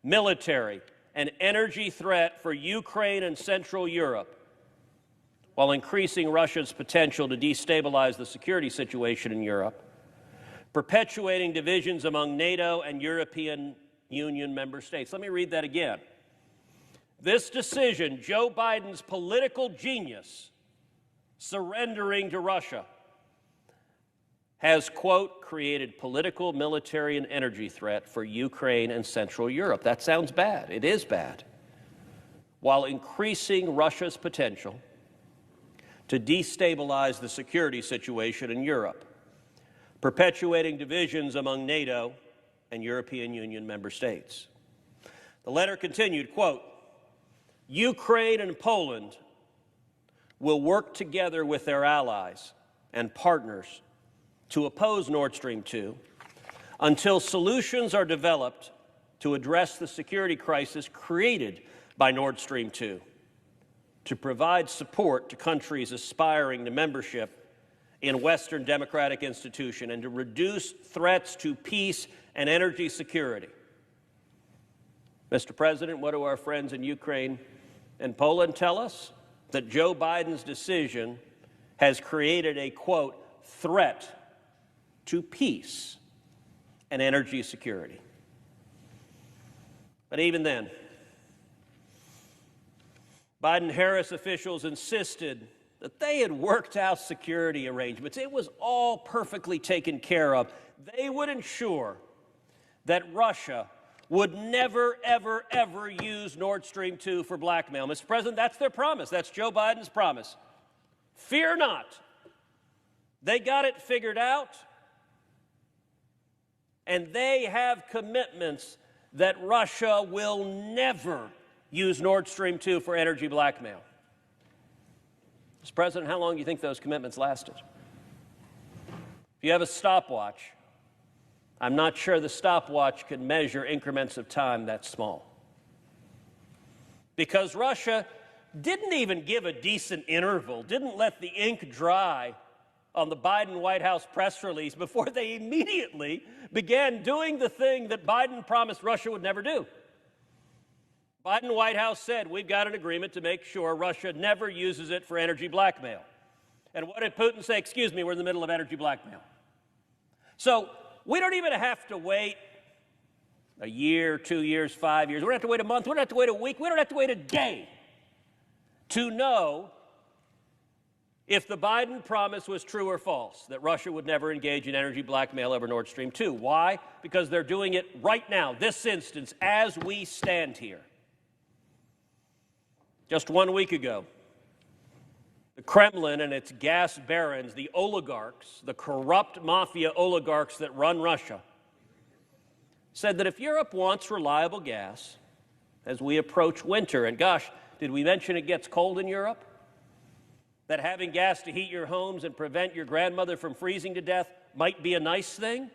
C: military, and energy threat for Ukraine and Central Europe, while increasing Russia's potential to destabilize the security situation in Europe, perpetuating divisions among NATO and European Union member states." Let me read that again. This decision, Joe Biden's political genius surrendering to Russia, has, quote, "created political, military, and energy threat for Ukraine and Central Europe." That sounds bad. It is bad. While increasing Russia's potential to destabilize the security situation in Europe, perpetuating divisions among NATO and European Union member states. The letter continued, quote, "Ukraine and Poland will work together with their allies and partners to oppose Nord Stream 2 until solutions are developed to address the security crisis created by Nord Stream 2, to provide support to countries aspiring to membership in Western democratic institutions, and to reduce threats to peace and energy security. Mr. President, what do our friends in Ukraine and Poland tell us? That Joe Biden's decision has created a, quote, threat to peace and energy security. But even then, Biden-Harris officials insisted that they had worked out security arrangements. It was all perfectly taken care of. They would ensure that Russia would never, ever, ever use Nord Stream 2 for blackmail. Mr. President, that's their promise. That's Joe Biden's promise. Fear not. They got it figured out, and they have commitments that Russia will never use Nord Stream 2 for energy blackmail. Mr. President, how long do you think those commitments lasted? If you have a stopwatch, I'm not sure the stopwatch can measure increments of time that small. Because Russia didn't even give a decent interval, didn't let the ink dry on the Biden White House press release before they immediately began doing the thing that Biden promised Russia would never do. Biden White House said, we've got an agreement to make sure Russia never uses it for energy blackmail. And what did Putin say? Excuse me, we're in the middle of energy blackmail. So we don't even have to wait a year, 2 years, 5 years. We don't have to wait a month. We don't have to wait a week. We don't have to wait a day to know if the Biden promise was true or false, that Russia would never engage in energy blackmail over Nord Stream 2. Why? Because they're doing it right now, this instance, as we stand here. Just 1 week ago, the Kremlin and its gas barons, the oligarchs, the corrupt mafia oligarchs that run Russia, said that if Europe wants reliable gas as we approach winter, and gosh, did we mention it gets cold in Europe? That having gas to heat your homes and prevent your grandmother from freezing to death might be a nice thing?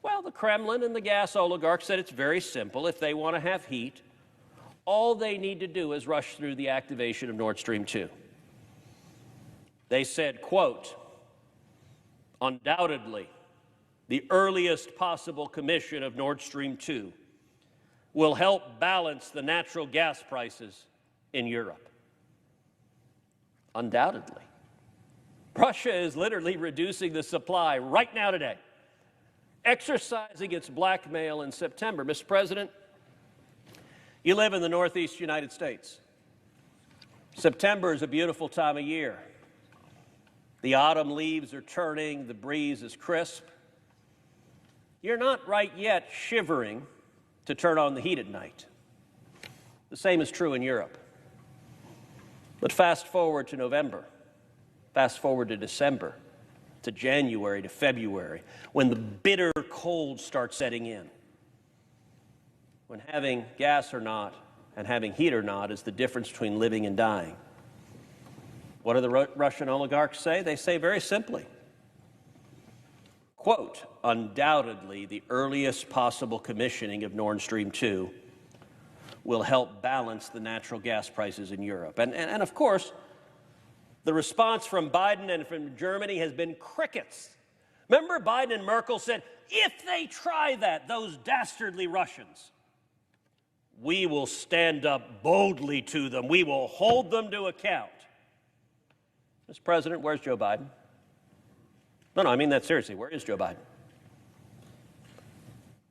C: Well, the Kremlin and the gas oligarchs said it's very simple. If they want to have heat, all they need to do is rush through the activation of Nord Stream 2. They said, quote, undoubtedly, the earliest possible commission of Nord Stream 2 will help balance the natural gas prices in Europe. Undoubtedly. Russia is literally reducing the supply right now today, exercising its blackmail in September. Mr. President, you live in the Northeast United States. September is a beautiful time of year. The autumn leaves are turning, the breeze is crisp. You're not right yet shivering to turn on the heat at night. The same is true in Europe. But fast forward to November, fast forward to December, to January, to February, when the bitter cold starts setting in. When having gas or not and having heat or not is the difference between living and dying. What do the Russian oligarchs say? They say very simply, quote, undoubtedly the earliest possible commissioning of Nord Stream 2 will help balance the natural gas prices in Europe. And of course, the response from Biden and from Germany has been crickets. Remember Biden and Merkel said, if they try that, those dastardly Russians, we will stand up boldly to them. We will hold them to account. Mr. President, where's Joe Biden? No, I mean that seriously. Where is Joe Biden?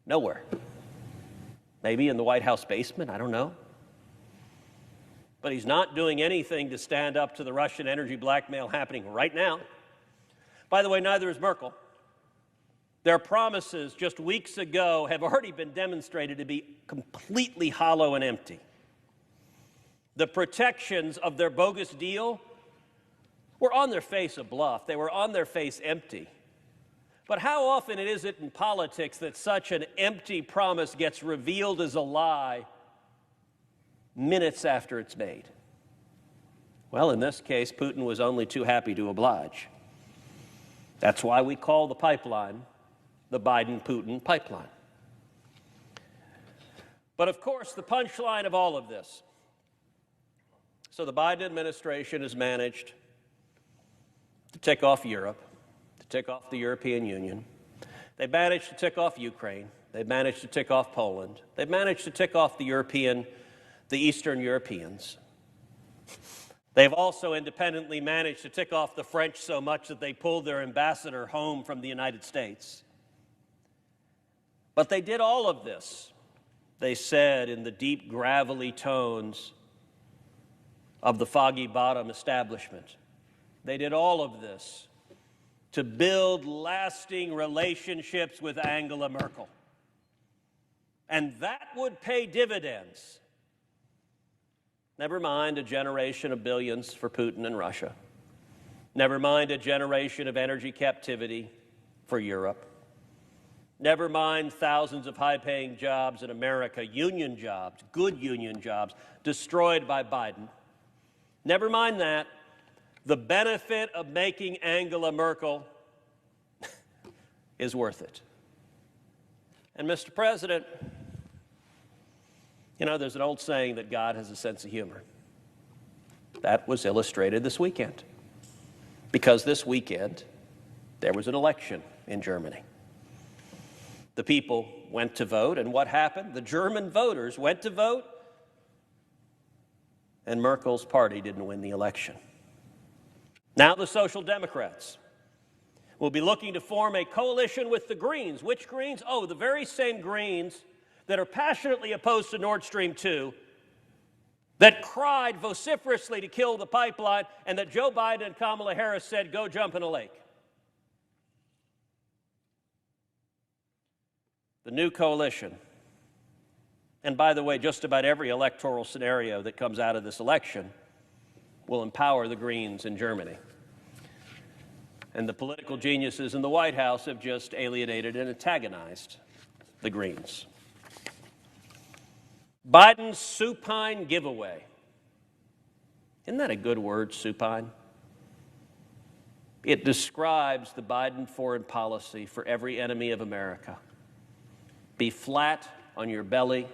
C: Nowhere. Maybe in the White House basement, I don't know. But he's not doing anything to stand up to the Russian energy blackmail happening right now. By the way, neither is Merkel. Their promises just weeks ago have already been demonstrated to be completely hollow and empty. The protections of their bogus deal were on their face a bluff. They were on their face empty. But how often is it in politics that such an empty promise gets revealed as a lie minutes after it's made? Well, in this case, Putin was only too happy to oblige. That's why we call the pipeline the Biden-Putin pipeline. But of course, the punchline of all of this. So the Biden administration has managed to tick off Europe, to tick off the European Union. They managed to tick off Ukraine. They've managed to tick off Poland. They've managed to tick off the Eastern Europeans. They've also independently managed to tick off the French so much that they pulled their ambassador home from the United States. But they did all of this, they said in the deep, gravelly tones of the Foggy Bottom establishment. They did all of this to build lasting relationships with Angela Merkel. And that would pay dividends. Never mind a generation of billions for Putin and Russia. Never mind a generation of energy captivity for Europe. Never mind thousands of high-paying jobs in America, union jobs, good union jobs, destroyed by Biden. Never mind that. The benefit of making Angela Merkel is worth it. And Mr. President, you know, there's an old saying that God has a sense of humor. That was illustrated this weekend. Because this weekend, there was an election in Germany. The people went to vote, and what happened? The German voters went to vote, and Merkel's party didn't win the election. Now the Social Democrats will be looking to form a coalition with the Greens. Which Greens? Oh, the very same Greens that are passionately opposed to Nord Stream 2, that cried vociferously to kill the pipeline, and that Joe Biden and Kamala Harris said, go jump in a lake. The new coalition, and by the way, just about every electoral scenario that comes out of this election will empower the Greens in Germany. And the political geniuses in the White House have just alienated and antagonized the Greens. Biden's supine giveaway. Isn't that a good word, supine? It describes the Biden foreign policy for every enemy of America. Be flat on your belly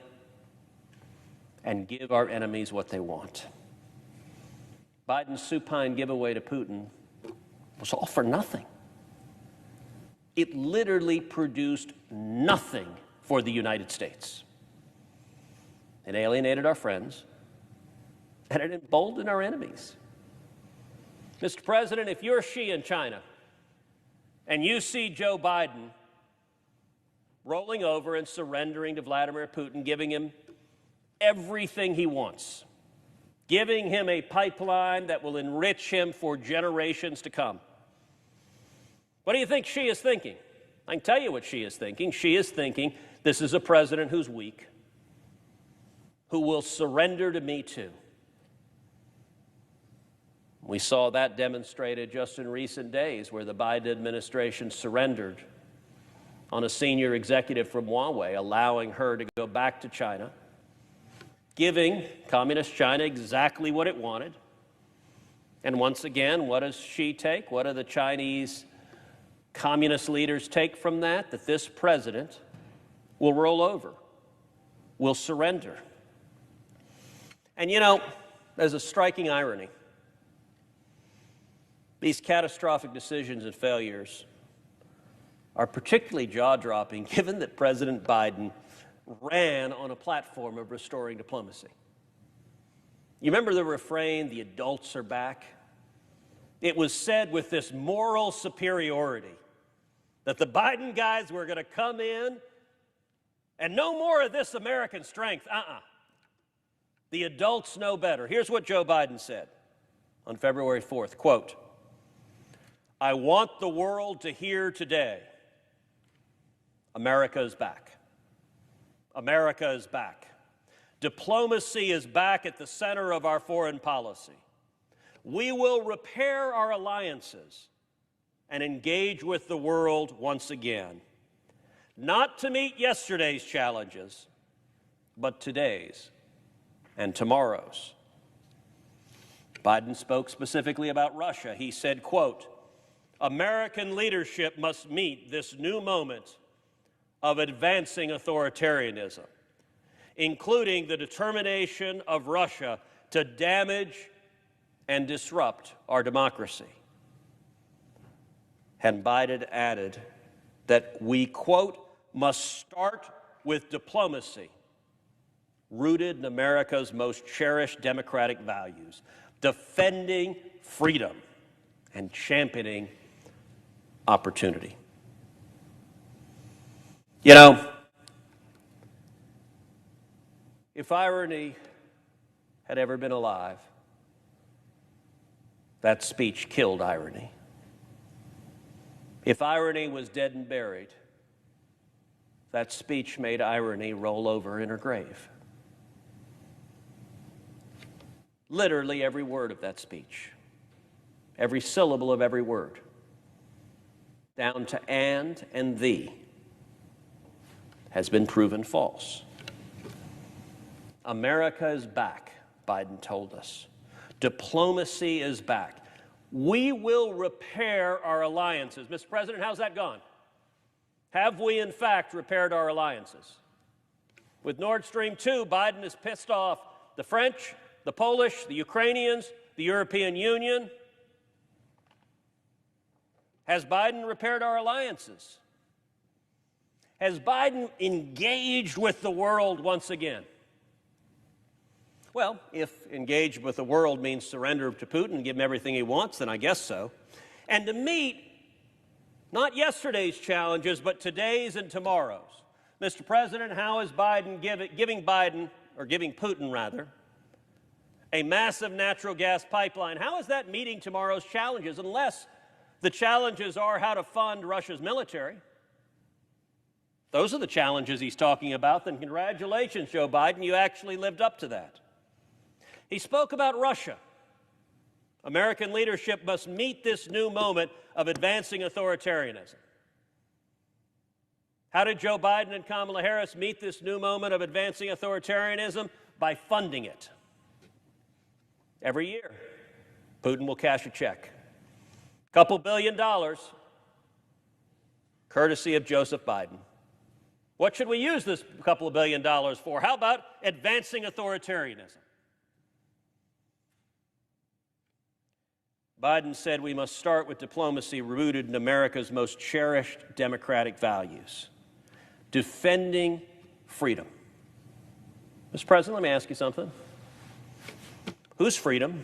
C: and give our enemies what they want. Biden's supine giveaway to Putin was all for nothing. It literally produced nothing for the United States. It alienated our friends, and it emboldened our enemies. Mr. President, if you're Xi in China, and you see Joe Biden rolling over and surrendering to Vladimir Putin, giving him everything he wants, giving him a pipeline that will enrich him for generations to come, what do you think Xi is thinking? I can tell you what Xi is thinking. Xi is thinking, this is a president who's weak, who will surrender to me too. We saw that demonstrated just in recent days where the Biden administration surrendered on a senior executive from Huawei, allowing her to go back to China, giving Communist China exactly what it wanted. And once again, what does Xi take? What do the Chinese communist leaders take from that? That this president will roll over, will surrender. And you know, there's a striking irony. These catastrophic decisions and failures are particularly jaw-dropping given that President Biden ran on a platform of restoring diplomacy. You remember the refrain, the adults are back? It was said with this moral superiority that the Biden guys were going to come in and no more of this American strength. The adults know better. Here's what Joe Biden said on February 4th, quote, I want the world to hear today, America is back. America is back. Diplomacy is back at the center of our foreign policy. We will repair our alliances and engage with the world once again, not to meet yesterday's challenges, but today's and tomorrow's. Biden spoke specifically about Russia. He said, quote, American leadership must meet this new moment of advancing authoritarianism, including the determination of Russia to damage and disrupt our democracy. And Biden added that we, quote, must start with diplomacy rooted in America's most cherished democratic values, defending freedom and championing opportunity. You know, if irony had ever been alive, that speech killed irony. If irony was dead and buried, that speech made irony roll over in her grave. Literally every word of that speech, every syllable of every word, down to and the, has been proven false. America is back, Biden told us. Diplomacy is back. We will repair our alliances. Mr. President, how's that gone? Have we, in fact, repaired our alliances? With Nord Stream 2, Biden has pissed off the French, the Polish, the Ukrainians, the European Union. Has Biden repaired our alliances? Has Biden engaged with the world once again? Well, if engaged with the world means surrender to Putin and give him everything he wants, then I guess so. And to meet not yesterday's challenges, but today's and tomorrow's. Mr. President, how is Biden giving Putin rather, a massive natural gas pipeline? How is that meeting tomorrow's challenges, unless the challenges are how to fund Russia's military? Those are the challenges he's talking about. Then congratulations, Joe Biden, you actually lived up to that. He spoke about Russia. American leadership must meet this new moment of advancing authoritarianism. How did Joe Biden and Kamala Harris meet this new moment of advancing authoritarianism? By funding it. Every year, Putin will cash a check. A couple $1 billion, courtesy of Joseph Biden. What should we use this couple of $1 billion for? How about advancing authoritarianism? Biden said we must start with diplomacy rooted in America's most cherished democratic values, defending freedom. Mr. President, let me ask you something. Whose freedom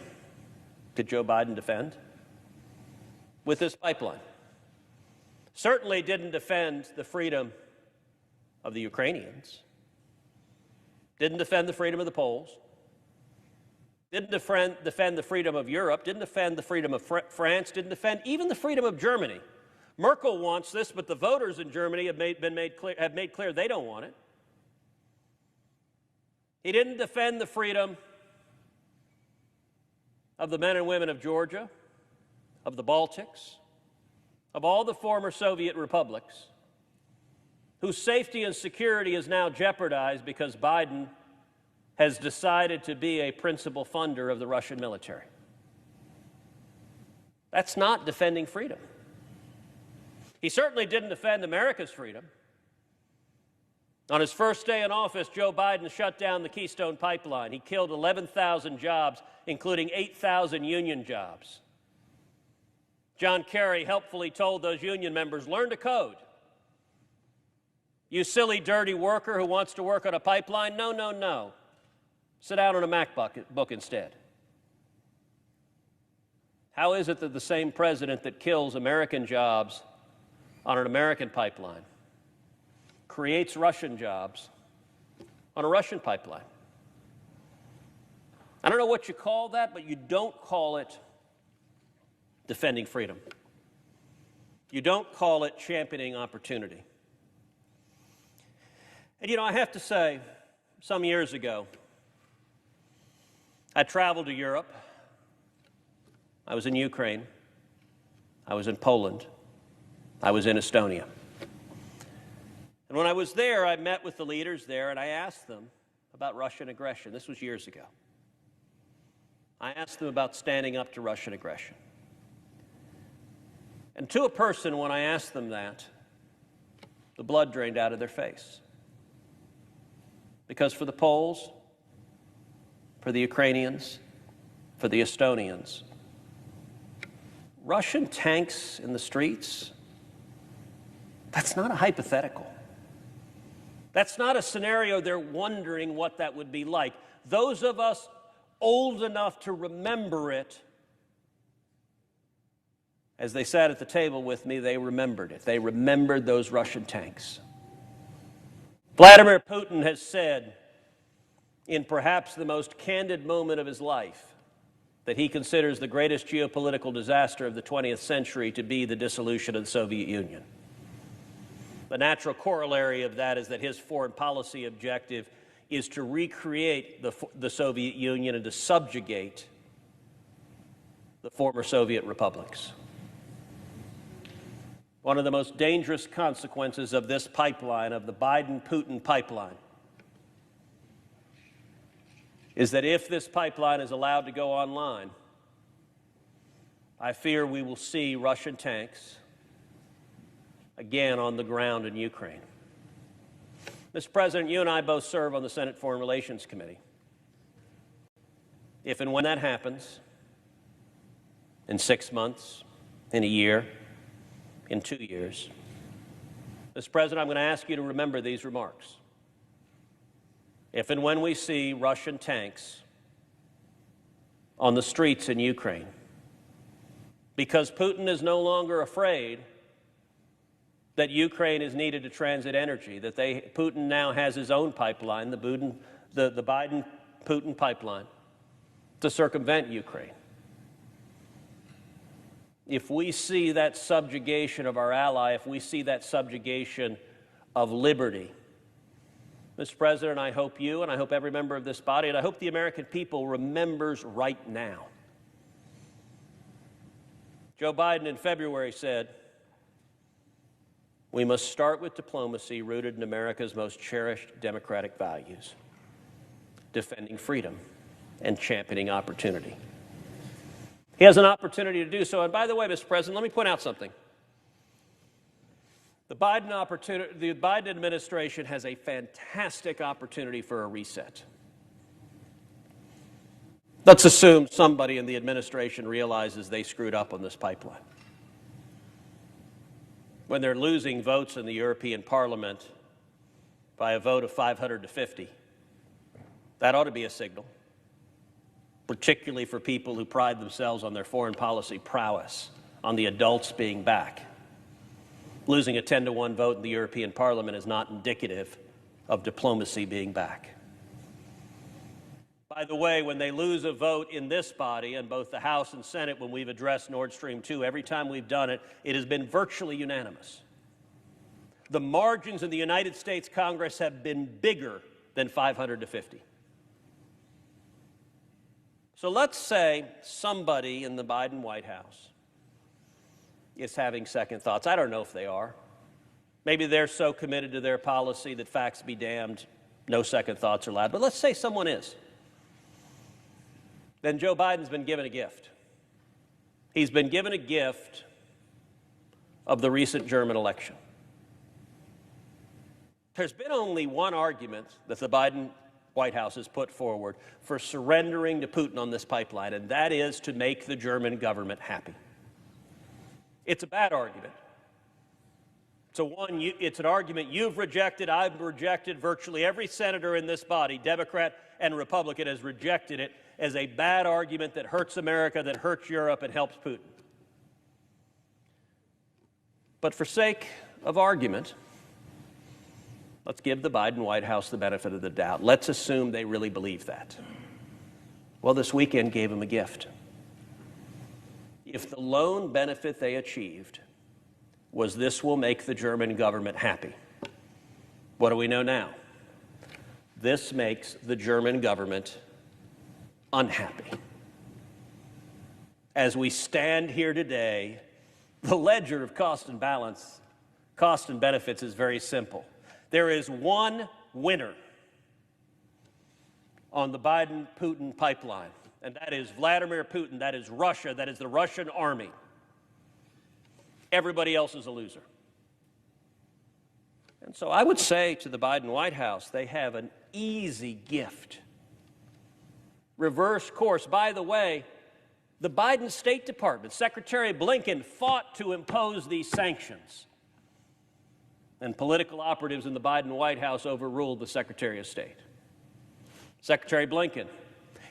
C: did Joe Biden defend with this pipeline? Certainly didn't defend the freedom of the Ukrainians, didn't defend the freedom of the Poles, didn't defend the freedom of Europe, didn't defend the freedom of France, didn't defend even the freedom of Germany. Merkel wants this, but the voters in Germany have made clear they don't want it. He didn't defend the freedom of the men and women of Georgia, of the Baltics, of all the former Soviet republics, whose safety and security is now jeopardized because Biden has decided to be a principal funder of the Russian military. That's not defending freedom. He certainly didn't defend America's freedom. On his first day in office, Joe Biden shut down the Keystone Pipeline. He killed 11,000 jobs, including 8,000 union jobs. John Kerry helpfully told those union members, learn to code. You silly, dirty worker who wants to work on a pipeline, no, no, no. Sit down on a MacBook instead. How is it that the same president that kills American jobs on an American pipeline creates Russian jobs on a Russian pipeline? I don't know what you call that, but you don't call it defending freedom. You don't call it championing opportunity. And you know, I have to say, some years ago, I traveled to Europe. I was in Ukraine. I was in Poland. I was in Estonia. And when I was there, I met with the leaders there, and I asked them about Russian aggression. This was years ago. I asked them about standing up to Russian aggression. And to a person, when I asked them that, the blood drained out of their face. Because for the Poles, for the Ukrainians, for the Estonians, Russian tanks in the streets, that's not a hypothetical. That's not a scenario they're wondering what that would be like. Those of us old enough to remember it, as they sat at the table with me, they remembered it. They remembered those Russian tanks. Vladimir Putin has said, in perhaps the most candid moment of his life, that he considers the greatest geopolitical disaster of the 20th century to be the dissolution of the Soviet Union. The natural corollary of that is that his foreign policy objective is to recreate the Soviet Union and to subjugate the former Soviet republics. One of the most dangerous consequences of this pipeline, of the Biden-Putin pipeline, is that if this pipeline is allowed to go online, I fear we will see Russian tanks again on the ground in Ukraine. Mr. President, you and I both serve on the Senate Foreign Relations Committee. If and when that happens, in 6 months, in a year, in 2 years, Mr. President, I'm going to ask you to remember these remarks. If and when we see Russian tanks on the streets in Ukraine, because Putin is no longer afraid that Ukraine is needed to transit energy, that Putin now has his own pipeline, the Biden-Putin pipeline, to circumvent Ukraine. If we see that subjugation of our ally, if we see that subjugation of liberty, Mr. President, I hope you and I hope every member of this body and I hope the American people remembers right now. Joe Biden in February said, "We must start with diplomacy rooted in America's most cherished democratic values, defending freedom and championing opportunity." He has an opportunity to do so. And by the way, Mr. President, let me point out something. The Biden administration has a fantastic opportunity for a reset. Let's assume somebody in the administration realizes they screwed up on this pipeline. When they're losing votes in the European Parliament by a vote of 500 to 50, that ought to be a signal, particularly for people who pride themselves on their foreign policy prowess, on the adults being back. Losing a 10-to-1 vote in the European Parliament is not indicative of diplomacy being back. By the way, when they lose a vote in this body, in both the House and Senate, when we've addressed Nord Stream 2, every time we've done it, it has been virtually unanimous. The margins in the United States Congress have been bigger than 500 to 50. So let's say somebody in the Biden White House is having second thoughts. I don't know if they are. Maybe they're so committed to their policy that facts be damned, no second thoughts are allowed. But let's say someone is. Then Joe Biden's been given a gift. He's been given a gift of the recent German election. There's been only one argument that the Biden White House has put forward for surrendering to Putin on this pipeline, and that is to make the German government happy. It's a bad argument. It's an argument you've rejected, I've rejected, virtually every senator in this body, Democrat and Republican, has rejected it as a bad argument that hurts America, that hurts Europe, and helps Putin. But for sake of argument, let's give the Biden White House the benefit of the doubt. Let's assume they really believe that. Well, this weekend gave them a gift. If the lone benefit they achieved was this will make the German government happy, what do we know now? This makes the German government unhappy. As we stand here today, the ledger of cost and balance, cost and benefits is very simple. There is one winner on the Biden-Putin pipeline, and that is Vladimir Putin, that is Russia, that is the Russian army. Everybody else is a loser. And so I would say to the Biden White House, they have an easy gift. Reverse course. By the way, the Biden State Department, Secretary Blinken, fought to impose these sanctions. and political operatives in the Biden White House overruled the Secretary of State. Secretary Blinken,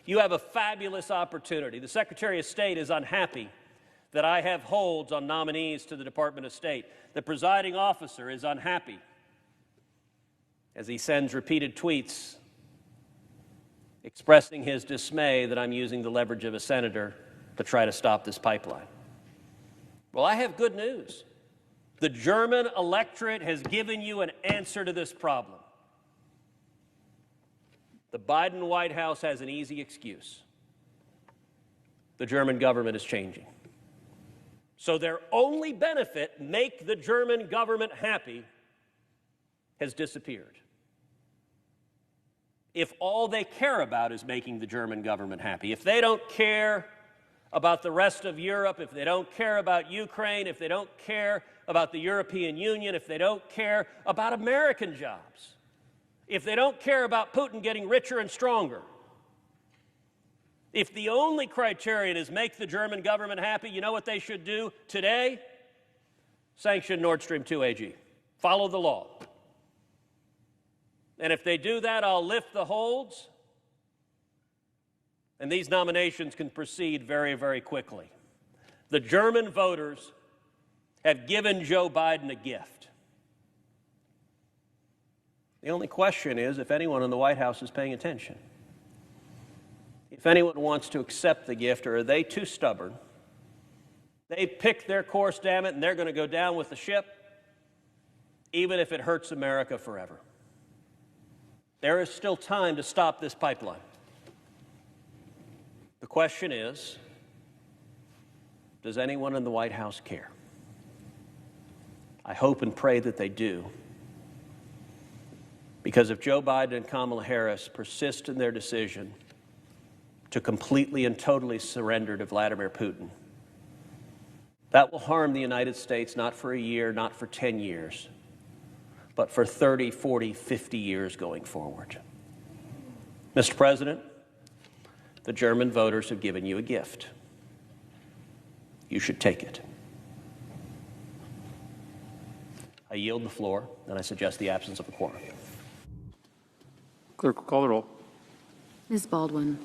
C: you have a fabulous opportunity. The Secretary of State is unhappy that I have holds on nominees to the Department of State. The presiding officer is unhappy as he sends repeated tweets expressing his dismay that I'm using the leverage of a senator to try to stop this pipeline. Well, I have good news. The German electorate has given you an answer to this problem. The Biden White House has an easy excuse. The German government is changing. So their only benefit, make the German government happy, has disappeared. If all they care about is making the German government happy, if they don't care about the rest of Europe, if they don't care about Ukraine, if they don't care about the European Union, if they don't care about American jobs, if they don't care about Putin getting richer and stronger, if the only criterion is make the German government happy, you know what they should do today? Sanction Nord Stream 2 AG. Follow the law. And if they do that, I'll lift the holds, and these nominations can proceed very, very quickly. The German voters have given Joe Biden a gift. The only question is if anyone in the White House is paying attention. If anyone wants to accept the gift, or are they too stubborn? They picked their course, damn it, and they're going to go down with the ship, even if it hurts America forever. There is still time to stop this pipeline. The question is, does anyone in the White House care? I hope and pray that they do. Because if Joe Biden and Kamala Harris persist in their decision to completely and totally surrender to Vladimir Putin, that will harm the United States not for a year, not for 10 years, but for 30, 40, 50 years going forward. Mr. President, the German voters have given you a gift. You should take it. I yield the floor, and I suggest the absence of a quorum.
G: Clerk will call the roll.
H: Ms. Baldwin.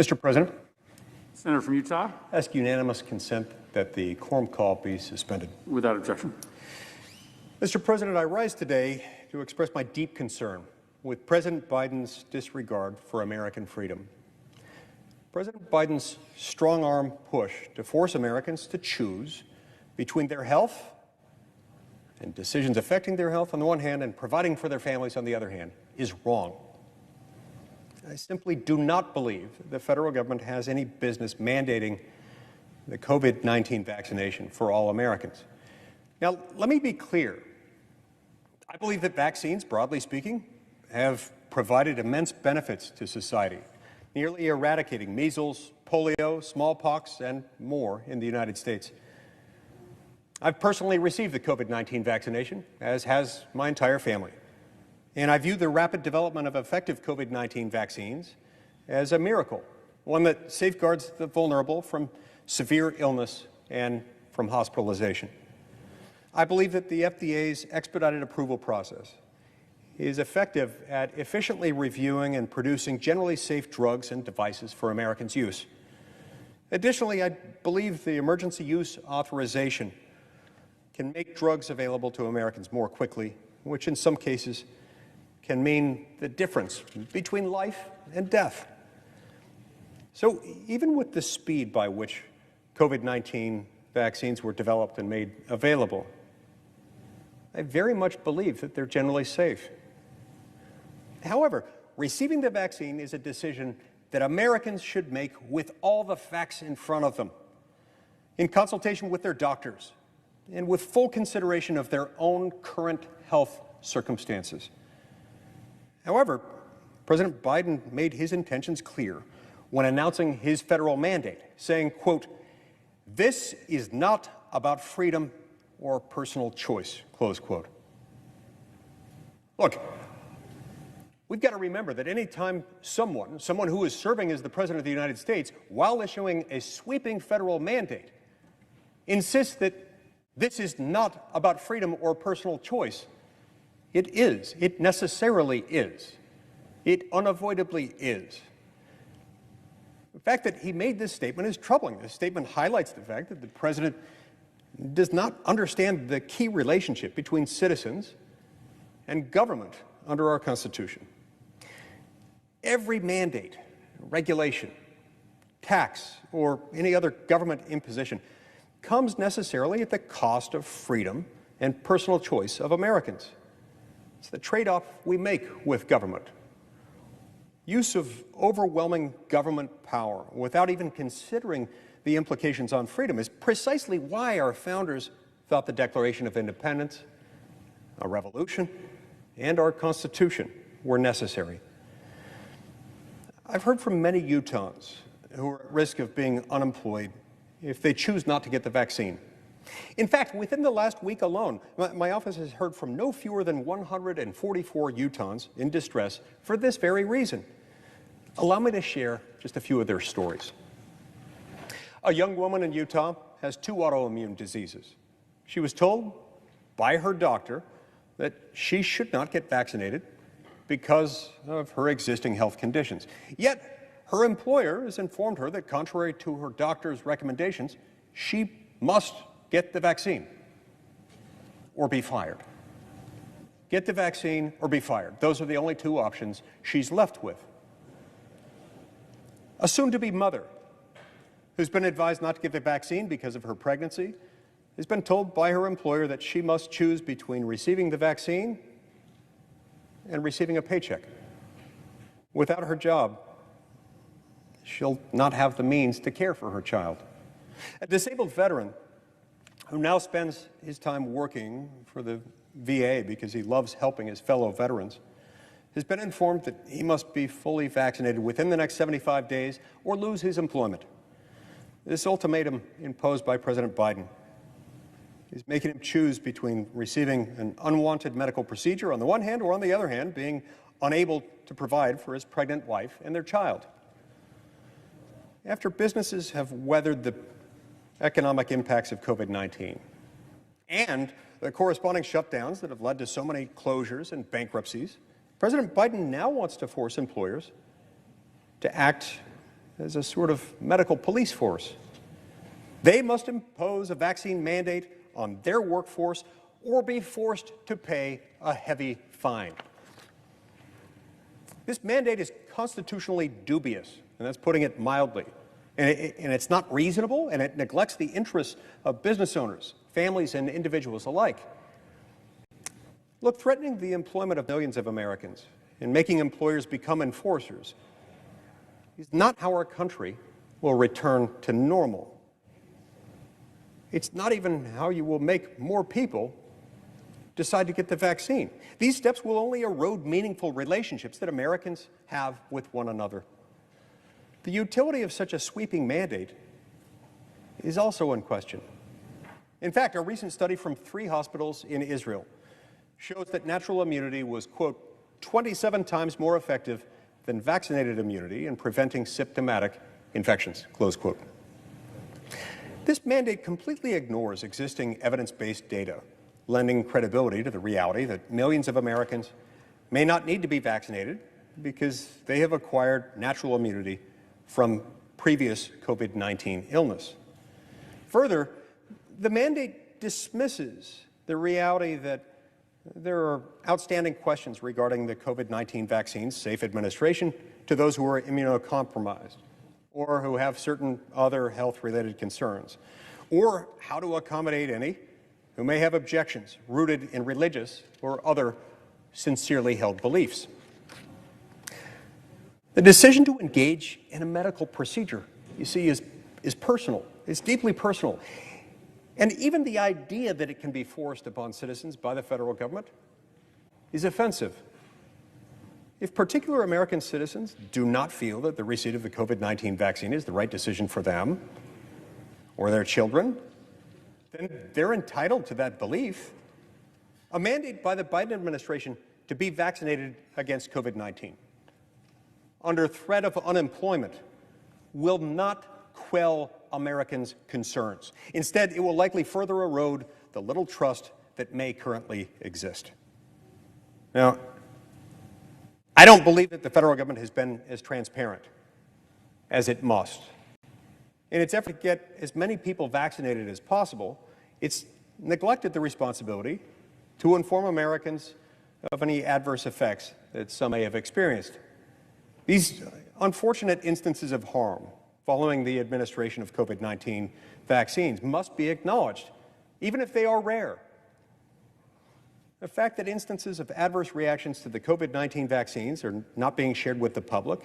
G: Mr. President,
I: Senator from Utah.
G: ask unanimous consent that the quorum call be suspended.
I: Without objection.
G: Mr. President, I rise today to express my deep concern with President Biden's disregard for American freedom. President Biden's strong-arm push to force Americans to choose between their health and decisions affecting their health on the one hand and providing for their families on the other hand is wrong. I simply do not believe the federal government has any business mandating the COVID-19 vaccination for all Americans. Now, let me be clear. I believe that vaccines, broadly speaking, have provided immense benefits to society, nearly eradicating measles, polio, smallpox, and more in the United States. I've personally received the COVID-19 vaccination, as has my entire family. And I view the rapid development of effective COVID-19 vaccines as a miracle, one that safeguards the vulnerable from severe illness and from hospitalization. I believe that the FDA's expedited approval process is effective at efficiently reviewing and producing generally safe drugs and devices for Americans' use. Additionally, I believe the emergency use authorization can make drugs available to Americans more quickly, which in some cases can mean the difference between life and death. So even with the speed by which COVID-19 vaccines were developed and made available, I very much believe that they're generally safe. However, receiving the vaccine is a decision that Americans should make with all the facts in front of them, in consultation with their doctors, and with full consideration of their own current health circumstances. However, President Biden made his intentions clear when announcing his federal mandate, saying, quote, "This is not about freedom or personal choice," close quote. Look, we've got to remember that any time someone who is serving as the President of the United States, while issuing a sweeping federal mandate, insists that this is not about freedom or personal choice, it is. It necessarily is. It unavoidably is. The fact that he made this statement is troubling. This statement highlights the fact that the President does not understand the key relationship between citizens and government under our Constitution. Every mandate, regulation, tax, or any other government imposition comes necessarily at the cost of freedom and personal choice of Americans. It's the trade-off we make with government. Use of overwhelming government power without even considering the implications on freedom is precisely why our founders thought the Declaration of Independence, a revolution, and our Constitution were necessary. I've heard from many Utahns who are at risk of being unemployed if they choose not to get the vaccine. In fact, within the last week alone, my office has heard from no fewer than 144 Utahns in distress for this very reason. Allow me to share just a few of their stories. A young woman in Utah has 2 autoimmune diseases. She was told by her doctor that she should not get vaccinated because of her existing health conditions. Yet, her employer has informed her that contrary to her doctor's recommendations, she must get the vaccine or be fired. Get the vaccine or be fired. Those are the only 2 options she's left with. A soon-to-be mother who's been advised not to get the vaccine because of her pregnancy has been told by her employer that she must choose between receiving the vaccine and receiving a paycheck. Without her job, she'll not have the means to care for her child. A disabled veteran who now spends his time working for the VA because he loves helping his fellow veterans, has been informed that he must be fully vaccinated within the next 75 days or lose his employment. This ultimatum imposed by President Biden is making him choose between receiving an unwanted medical procedure on the one hand or on the other hand being unable to provide for his pregnant wife and their child. After businesses have weathered the economic impacts of COVID-19 and the corresponding shutdowns that have led to so many closures and bankruptcies, President Biden now wants to force employers to act as a sort of medical police force. They must impose a vaccine mandate on their workforce or be forced to pay a heavy fine. This mandate is constitutionally dubious, and that's putting it mildly. And it's not reasonable, and it neglects the interests of business owners, families, and individuals alike. Look, threatening the employment of millions of Americans and making employers become enforcers is not how our country will return to normal. It's not even how you will make more people decide to get the vaccine. These steps will only erode meaningful relationships that Americans have with one another. The utility of such a sweeping mandate is also in question. In fact, a recent study from 3 hospitals in Israel shows that natural immunity was, quote, 27 times more effective than vaccinated immunity in preventing symptomatic infections, close quote. This mandate completely ignores existing evidence-based data, lending credibility to the reality that millions of Americans may not need to be vaccinated because they have acquired natural immunity from previous COVID-19 illness. Further, the mandate dismisses the reality that there are outstanding questions regarding the COVID-19 vaccine's safe administration to those who are immunocompromised or who have certain other health-related concerns, or how to accommodate any who may have objections rooted in religious or other sincerely held beliefs. The decision to engage in a medical procedure, you see, is personal. It's deeply personal. And even the idea that it can be forced upon citizens by the federal government is offensive. If particular American citizens do not feel that the receipt of the COVID-19 vaccine is the right decision for them or their children, then they're entitled to that belief. A mandate by the Biden administration to be vaccinated against COVID-19 under threat of unemployment will not quell Americans' concerns. Instead, it will likely further erode the little trust that may currently exist. Now, I don't believe that the federal government has been as transparent as it must. In its effort to get as many people vaccinated as possible, it's neglected the responsibility to inform Americans of any adverse effects that some may have experienced. These unfortunate instances of harm following the administration of COVID-19 vaccines must be acknowledged, even if they are rare. The fact that instances of adverse reactions to the COVID-19 vaccines are not being shared with the public,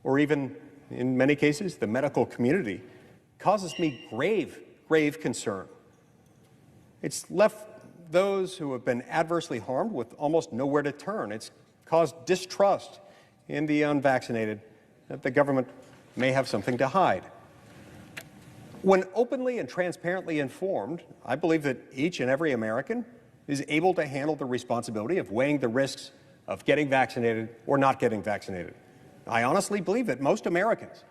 G: or even, in many cases, the medical community, causes me grave concern. It's left those who have been adversely harmed with almost nowhere to turn. It's caused distrust in the unvaccinated that the government may have something to hide. When openly and transparently informed, I believe that each and every American is able to handle the responsibility of weighing the risks of getting vaccinated or not getting vaccinated. I honestly believe that most Americans,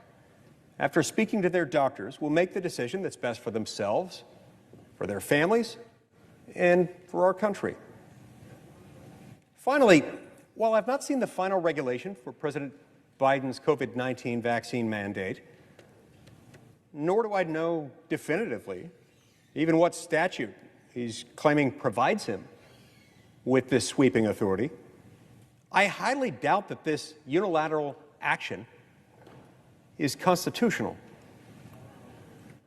G: after speaking to their doctors, will make the decision that's best for themselves, for their families, and for our country. Finally, while I've not seen the final regulation for President Biden's COVID-19 vaccine mandate, nor do I know definitively even what statute he's claiming provides him with this sweeping authority, I highly doubt that this unilateral action is constitutional.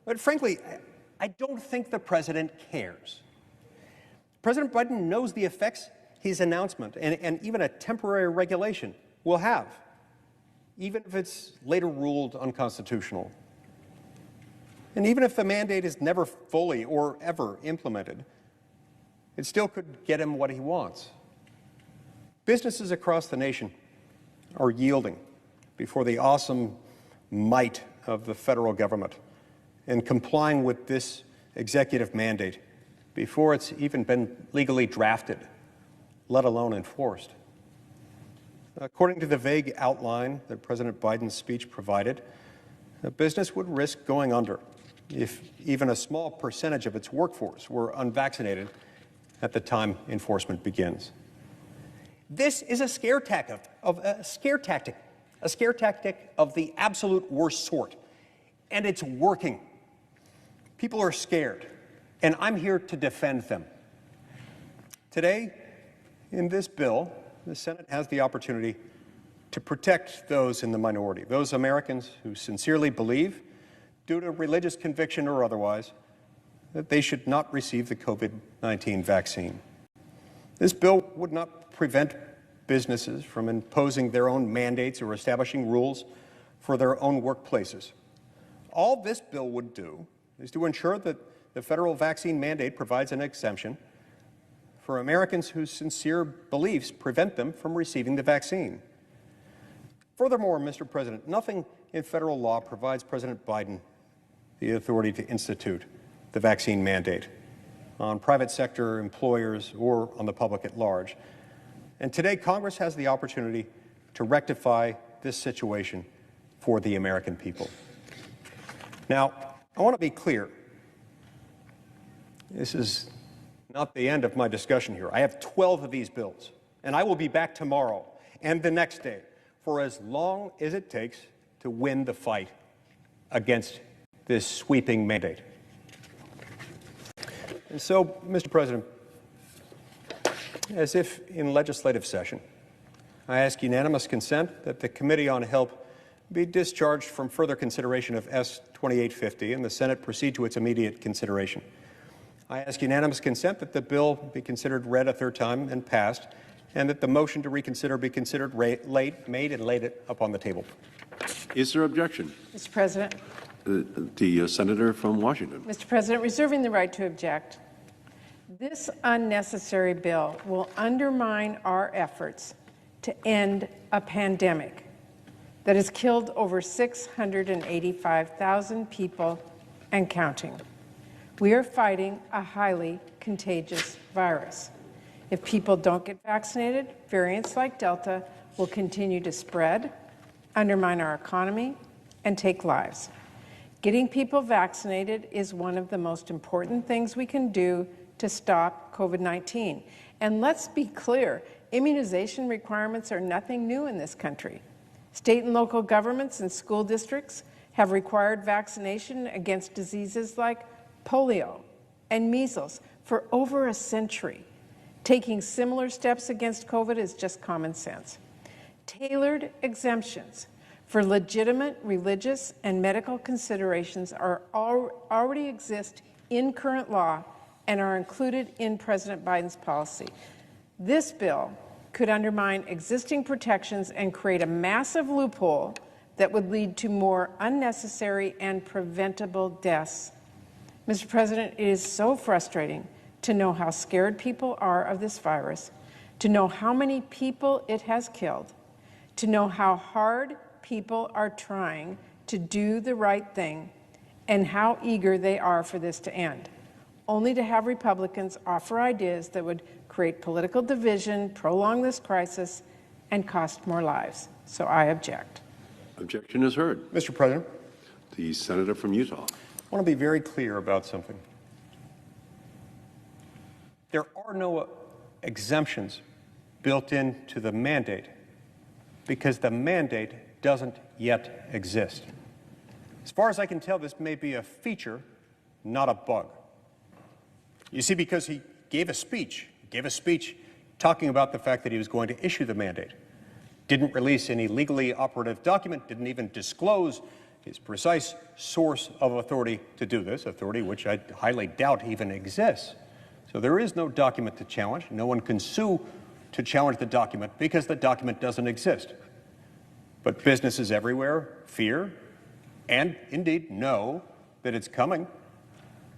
G: But frankly, I don't think the president cares. President Biden knows the effects his announcement and even a temporary regulation will have, even if it's later ruled unconstitutional. And even if the mandate is never fully or ever implemented, it still could get him what he wants. Businesses across the nation are yielding before the awesome might of the federal government and complying with this executive mandate before it's even been legally drafted, let alone enforced. According to the vague outline that President Biden's speech provided, a business would risk going under if even a small percentage of its workforce were unvaccinated at the time enforcement begins. This is a scare tactic a scare tactic of the absolute worst sort. And it's working. People are scared, and I'm here to defend them. Today, in this bill, the Senate has the opportunity to protect those in the minority, those Americans who sincerely believe, due to religious conviction or otherwise, that they should not receive the COVID-19 vaccine. This bill would not prevent businesses from imposing their own mandates or establishing rules for their own workplaces. All this bill would do is to ensure that the federal vaccine mandate provides an exemption for Americans whose sincere beliefs prevent them from receiving the vaccine. Furthermore, Mr. President, nothing in federal law provides President Biden the authority to institute the vaccine mandate on private sector employers or on the public at large. And today, Congress has the opportunity to rectify this situation for the American people. Now, I want to be clear. This is not the end of my discussion here. I have 12 of these bills, and I will be back tomorrow and the next day for as long as it takes to win the fight against this sweeping mandate. And so, Mr. President, as if in legislative session, I ask unanimous consent that the Committee on Health be discharged from further consideration of S-2850 and the Senate proceed to its immediate consideration. I ask unanimous consent that the bill be considered read a third time and passed, and that the motion to reconsider be considered made and laid upon the table.
D: Is there objection?
K: Mr. President.
D: The senator from Washington.
K: Mr. President, reserving the right to object. This unnecessary bill will undermine our efforts to end a pandemic that has killed over 685,000 people and counting. We are fighting a highly contagious virus. If people don't get vaccinated, variants like Delta will continue to spread, undermine our economy, and take lives. Getting people vaccinated is one of the most important things we can do to stop COVID-19. And let's be clear, immunization requirements are nothing new in this country. State and local governments and school districts have required vaccination against diseases like polio and measles for over a century. Taking similar steps against COVID is just common sense. Tailored exemptions for legitimate religious and medical considerations already exist in current law and are included in President Biden's policy. This bill could undermine existing protections and create a massive loophole that would lead to more unnecessary and preventable deaths. Mr. President, it is so frustrating to know how scared people are of this virus, to know how many people it has killed, to know how hard people are trying to do the right thing, and how eager they are for this to end, only to have Republicans offer ideas that would create political division, prolong this crisis, and cost more lives. So I object.
D: Objection is heard.
G: Mr. President.
D: The senator from Utah.
G: I want to be very clear about something. There are no exemptions built into the mandate because the mandate doesn't yet exist. As far as I can tell, this may be a feature, not a bug. You see, because he gave a speech talking about the fact that he was going to issue the mandate, didn't release any legally operative document, didn't even disclose his precise source of authority to do this, authority which I highly doubt even exists. So there is no document to challenge. No one can sue to challenge the document because the document doesn't exist. But businesses everywhere fear and indeed know that it's coming.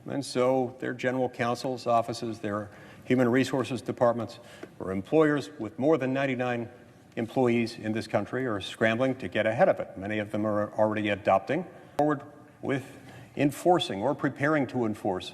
G: And so their general counsel's offices, their human resources departments, or employers with more than 99 employees in this country are scrambling to get ahead of it. Many of them are already adopting forward with enforcing or preparing to enforce